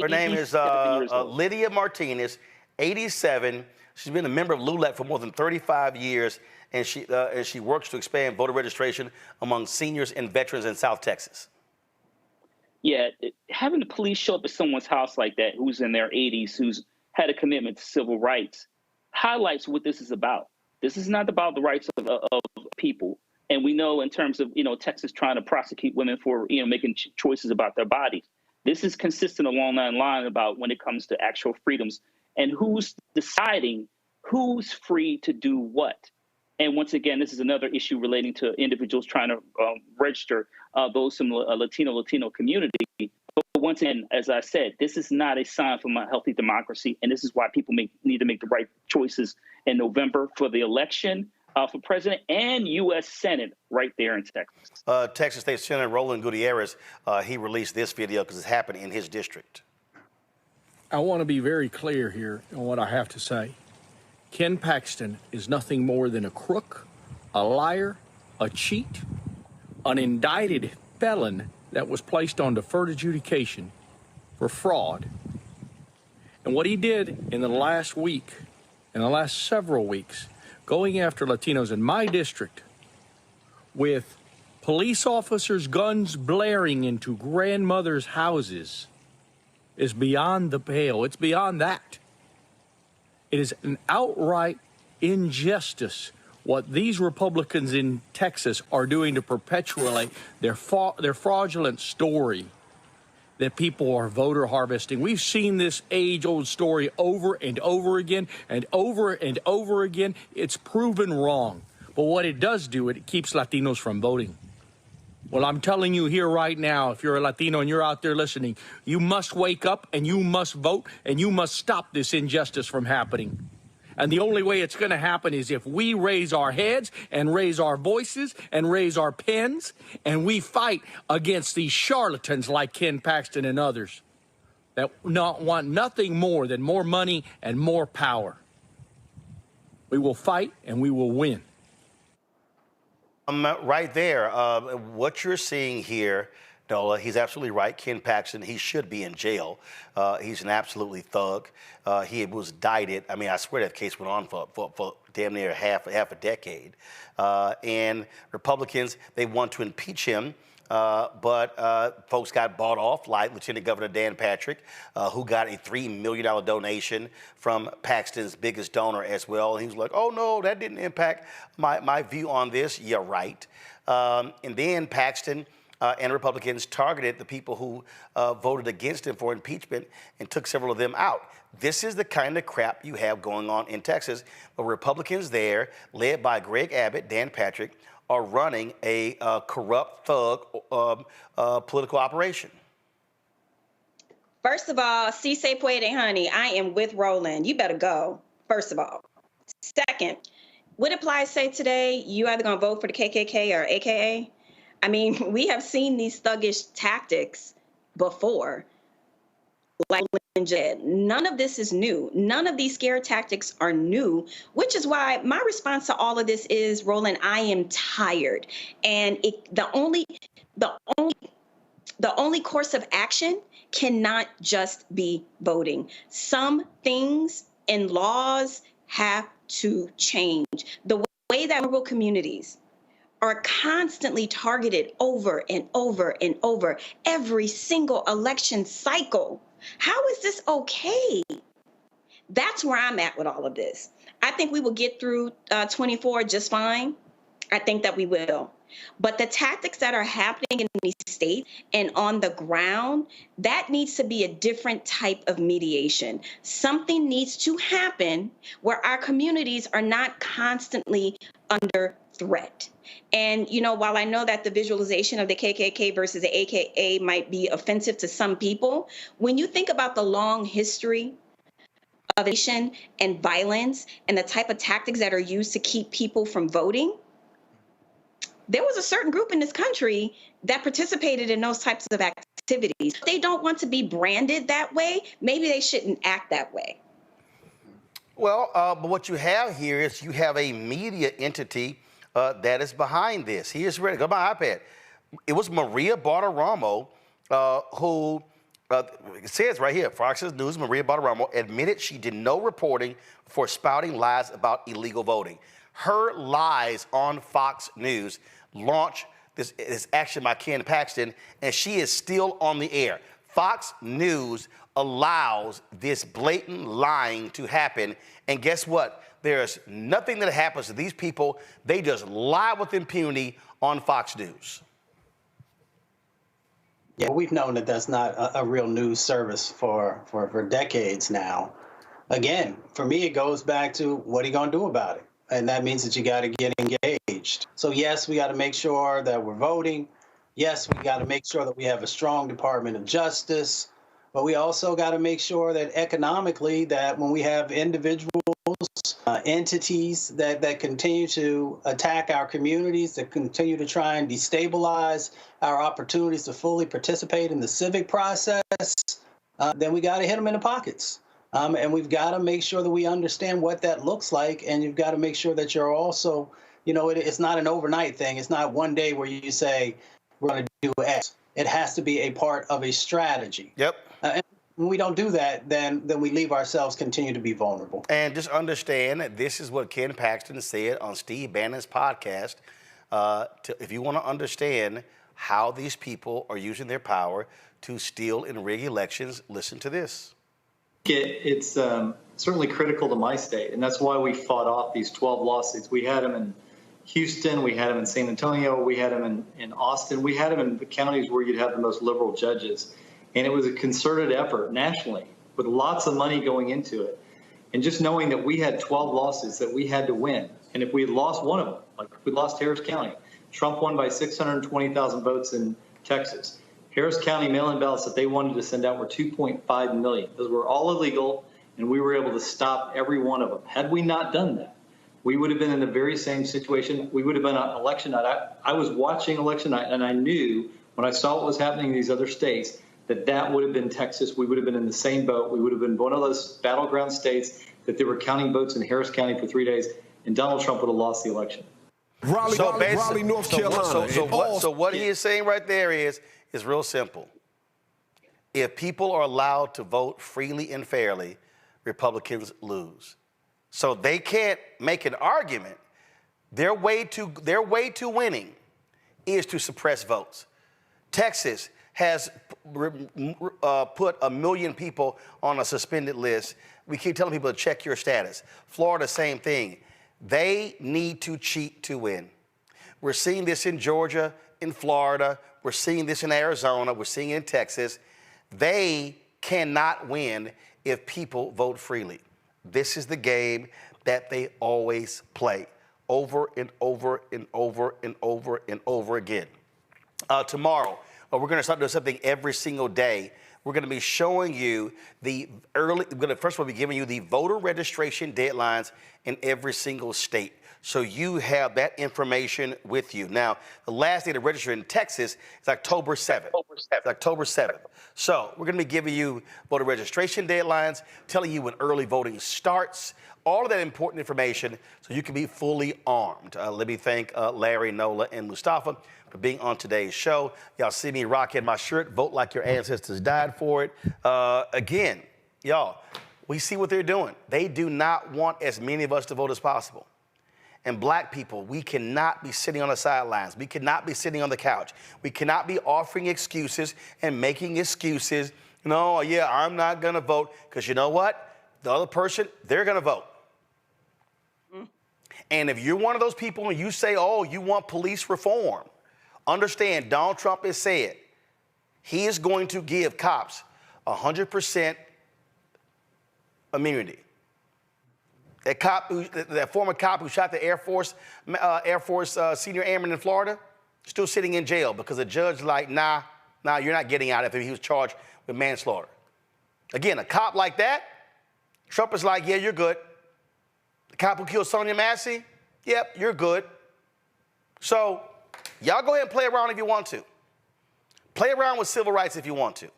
Speaker 1: Her name is Lydia Martinez, 87. She's been a member of LULAC for more than 35 years, and she works to expand voter registration among seniors and veterans in South Texas.
Speaker 4: Yeah, having the police show up at someone's house like that, who's in their 80s, who's had a commitment to civil rights, highlights what this is about. This is not about the rights of people. And we know in terms of, Texas trying to prosecute women for, making choices about their bodies. This is consistent along that line about when it comes to actual freedoms and who's deciding who's free to do what. And once again, this is another issue relating to individuals trying to register those from the Latino community. But once again, as I said, this is not a sign from a healthy democracy. And this is why people need to make the right choices in November for the election for president and U.S. Senate right there in Texas.
Speaker 1: Texas State Senator Roland Gutierrez, he released this video because it's happening in his district.
Speaker 11: I want to be very clear here on what I have to say. Ken Paxton is nothing more than a crook, a liar, a cheat, an indicted felon that was placed on deferred adjudication for fraud. And what he did in the last week, in the last several weeks, going after Latinos in my district with police officers' guns blaring into grandmothers' houses is beyond the pale. It's beyond that. It is an outright injustice what these Republicans in Texas are doing to perpetuate their fraudulent story that people are voter harvesting. We've seen this age-old story over and over again and over and over again. It's proven wrong. But what it does do, it keeps Latinos from voting. Well, I'm telling you here right now, if you're a Latino and you're out there listening, you must wake up and you must vote and you must stop this injustice from happening. And the only way it's going to happen is if we raise our heads and raise our voices and raise our pens and we fight against these charlatans like Ken Paxton and others that want nothing more than more money and more power. We will fight and we will win.
Speaker 1: Right there, what you're seeing here, Nola, he's absolutely right. Ken Paxton, he should be in jail. He's an absolutely thug. He was indicted. I mean, I swear that case went on for damn near half a decade. And Republicans, they want to impeach him. But folks got bought off, like Lieutenant Governor Dan Patrick, who got a $3 million donation from Paxton's biggest donor as well. And he was like, oh, no, that didn't impact my view on this. You're right. And then Paxton and Republicans targeted the people who voted against him for impeachment and took several of them out. This is the kind of crap you have going on in Texas. But Republicans there, led by Greg Abbott, Dan Patrick, are running a corrupt thug political operation.
Speaker 5: First of all, si se puede, honey, I am with Roland. You better go, first of all. Second, what did Ply say today? You either going to vote for the KKK or AKA? I mean, we have seen these thuggish tactics before. Like none of this is new. None of these scare tactics are new, which is why my response to all of this is, Roland, I am tired. And the only course of action cannot just be voting. Some things and laws have to change. The way that rural communities are constantly targeted over and over and over every single election cycle. How is this okay? That's where I'm at with all of this. I think we will get through 24 just fine. I think that we will. But the tactics that are happening in these states and on the ground, that needs to be a different type of mediation. Something needs to happen where our communities are not constantly under threat. And, you know, while I know that the visualization of the KKK versus the AKA might be offensive to some people, when you think about the long history of nation and violence and the type of tactics that are used to keep people from voting, there was a certain group in this country that participated in those types of activities. If they don't want to be branded that way, maybe they shouldn't act that way.
Speaker 1: Well, but what you have here is you have a media entity that is behind this. Here's ready. Go to my iPad. It was Maria Bartiromo who, it says right here, Fox News, Maria Bartiromo admitted she did no reporting for spouting lies about illegal voting. Her lies on Fox News launched this action by Ken Paxton, and she is still on the air. Fox News allows this blatant lying to happen, and guess what? There's nothing that happens to these people. They just lie with impunity on Fox News.
Speaker 6: Yeah, we've known that that's not a real news service for decades now. Again, for me, it goes back to what are you going to do about it? And that means that you got to get engaged. So, yes, we got to make sure that we're voting. Yes, we got to make sure that we have a strong Department of Justice. But we also got to make sure that economically, that when we have individuals, entities that continue to attack our communities, that continue to try and destabilize our opportunities to fully participate in the civic process, then we got to hit them in the pockets. And we've got to make sure that we understand what that looks like. And you've got to make sure that you're also, you know, it's not an overnight thing. It's not one day where you say, we're going to do X. It has to be a part of a strategy.
Speaker 1: Yep.
Speaker 6: And when we don't do that, then we leave ourselves continue to be vulnerable.
Speaker 1: And just understand that this is what Ken Paxton said on Steve Bannon's podcast. If you want to understand how these people are using their power to steal and rig elections, listen to this.
Speaker 15: It's certainly critical to my state, and that's why we fought off these 12 lawsuits. We had them in Houston, we had them in San Antonio, we had them in Austin, we had them in the counties where you'd have the most liberal judges. And it was a concerted effort nationally with lots of money going into it. And just knowing that we had 12 lawsuits that we had to win. And if we had lost one of them, like we lost Harris County, Trump won by 620,000 votes in Texas. Harris County mail-in ballots that they wanted to send out were 2.5 million. Those were all illegal, and we were able to stop every one of them. Had we not done that, we would have been in the very same situation. We would have been on election night. I was watching election night, and I knew when I saw what was happening in these other states that would have been Texas. We would have been in the same boat. We would have been one of those battleground states that they were counting votes in Harris County for 3 days, and Donald Trump would have lost the election.
Speaker 1: Raleigh, North Carolina. So what he is saying right there is real simple. If people are allowed to vote freely and fairly, Republicans lose. So they can't make an argument. Their way to winning is to suppress votes. Texas has put 1 million people on a suspended list. We keep telling people to check your status. Florida, same thing. They need to cheat to win. We're seeing this in Georgia, in Florida. We're seeing this in Arizona. We're seeing it in Texas. They cannot win if people vote freely. This is the game that they always play over and over and over and over and over again. Tomorrow, we're going to start doing something every single day. We're going to be showing you first of all, be giving you the voter registration deadlines in every single state. So you have that information with you. Now, the last day to register in Texas is October 7th. It's October 7th. So we're going to be giving you voter registration deadlines, telling you when early voting starts, all of that important information so you can be fully armed. Let me thank Larry, Nola, and Mustafa for being on today's show. Y'all see me rocking my shirt, Vote Like Your Ancestors Died For It. Again, y'all, we see what they're doing. They do not want as many of us to vote as possible. and black people, we cannot be sitting on the sidelines. We cannot be sitting on the couch. We cannot be offering excuses and making excuses. No, yeah, I'm not going to vote. Because you know what? The other person, they're going to vote. And if you're one of those people and you say, oh, you want police reform, understand Donald Trump has said he is going to give cops 100% immunity. That former cop who shot the Air Force senior airman in Florida, still sitting in jail because the judge like, nah, you're not getting out after he was charged with manslaughter. Again, a cop like that, Trump is like, yeah, you're good. The cop who killed Sonia Massey, yep, you're good. So y'all go ahead and play around if you want to. Play around with civil rights if you want to.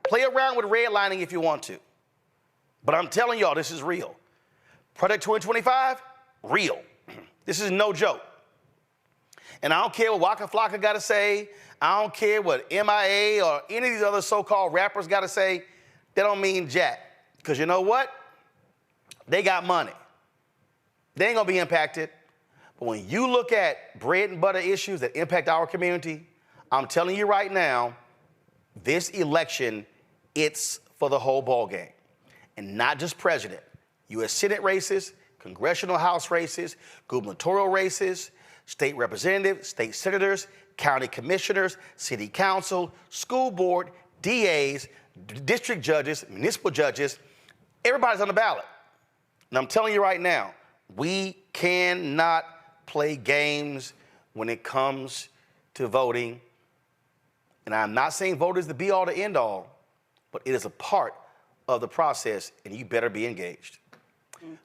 Speaker 1: Play around with redlining if you want to. But I'm telling y'all, this is real. Project 2025, real. This is no joke. And I don't care what Waka Flocka got to say. I don't care what MIA or any of these other so-called rappers got to say. They don't mean jack. Because you know what? They got money. They ain't going to be impacted. But when you look at bread and butter issues that impact our community, I'm telling you right now, this election, it's for the whole ballgame. And not just president. U.S. Senate races, congressional House races, gubernatorial races, state representatives, state senators, county commissioners, city council, school board, DAs, district judges, municipal judges, everybody's on the ballot. And I'm telling you right now, we cannot play games when it comes to voting. And I'm not saying vote is the be-all to end-all, but it is a part of the process, and you better be engaged.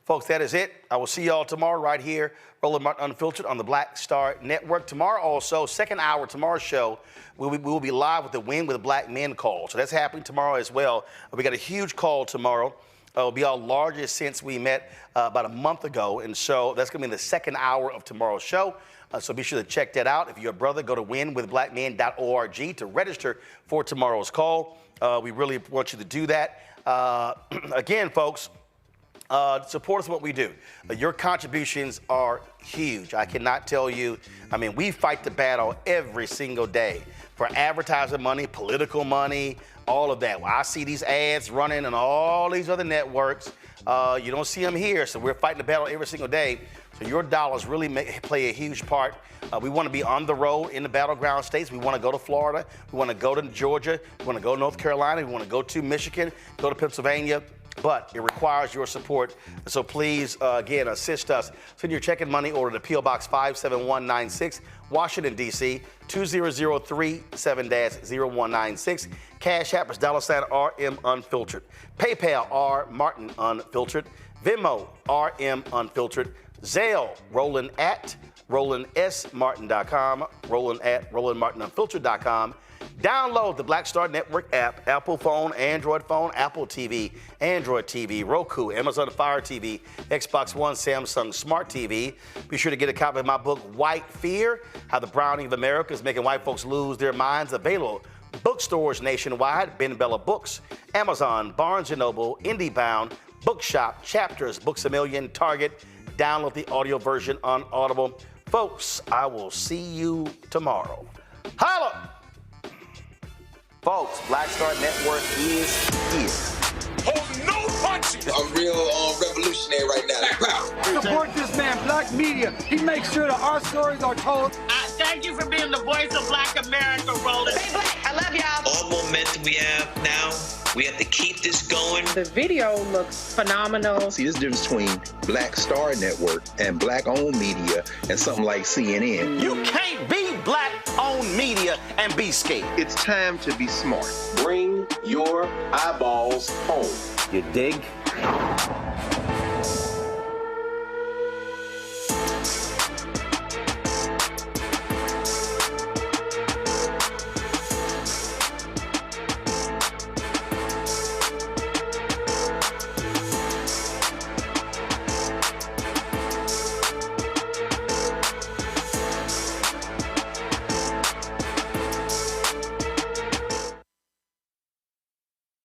Speaker 1: Folks, that is it. I will see y'all tomorrow right here, Roland Martin Unfiltered on the Black Star Network. Tomorrow also, second hour, tomorrow's show, we will be live with the Win with Black Men call. So that's happening tomorrow as well. We got a huge call tomorrow. It'll be our largest since we met about a month ago. And so that's going to be in the second hour of tomorrow's show. So be sure to check that out. If you're a brother, go to winwithblackmen.org to register for tomorrow's call. We really want you to do that. Again, folks, support us in what we do. Your contributions are huge. I cannot tell you. I mean, we fight the battle every single day for advertising money, political money, all of that. Well, I see these ads running on all these other networks. You don't see them here, so we're fighting the battle every single day. So your dollars really play a huge part. We want to be on the road in the battleground states. We want to go to Florida. We want to go to Georgia. We want to go to North Carolina. We want to go to Michigan, go to Pennsylvania. But it requires your support. So please, again, assist us. Send your check and money order to P.O. Box 57196, Washington, D.C., 20037-0196. Cash App is $RM Unfiltered. PayPal, R Martin Unfiltered. Venmo, RM Unfiltered. Zelle, Roland at RolandSMartin.com. Roland at RolandMartinUnfiltered.com. Download the Black Star Network app, Apple phone, Android phone, Apple TV, Android TV, Roku, Amazon Fire TV, Xbox One, Samsung Smart TV. Be sure to get a copy of my book, White Fear, How the Browning of America is Making White Folks Lose Their Minds. Available bookstores nationwide, Ben Bella Books, Amazon, Barnes & Noble, IndieBound, Bookshop, Chapters, Books A Million, Target. Download the audio version on Audible. Folks, I will see you tomorrow. Holla! Folks, Black Star Network is here.
Speaker 16: Hold no punches! I'm real revolutionary right now.
Speaker 28: Support this man, Black Media. He makes sure that our stories are told.
Speaker 17: Thank you for being the voice of Black America, Roland.
Speaker 18: Stay black. I love y'all.
Speaker 17: All momentum we have now, we have to keep this going.
Speaker 3: The video looks phenomenal.
Speaker 19: See, there's a difference between Black Star Network and black-owned media and something like CNN.
Speaker 1: You can't be black-owned media and be scared.
Speaker 19: It's time to be smart.
Speaker 20: Bring your eyeballs home.
Speaker 19: You dig?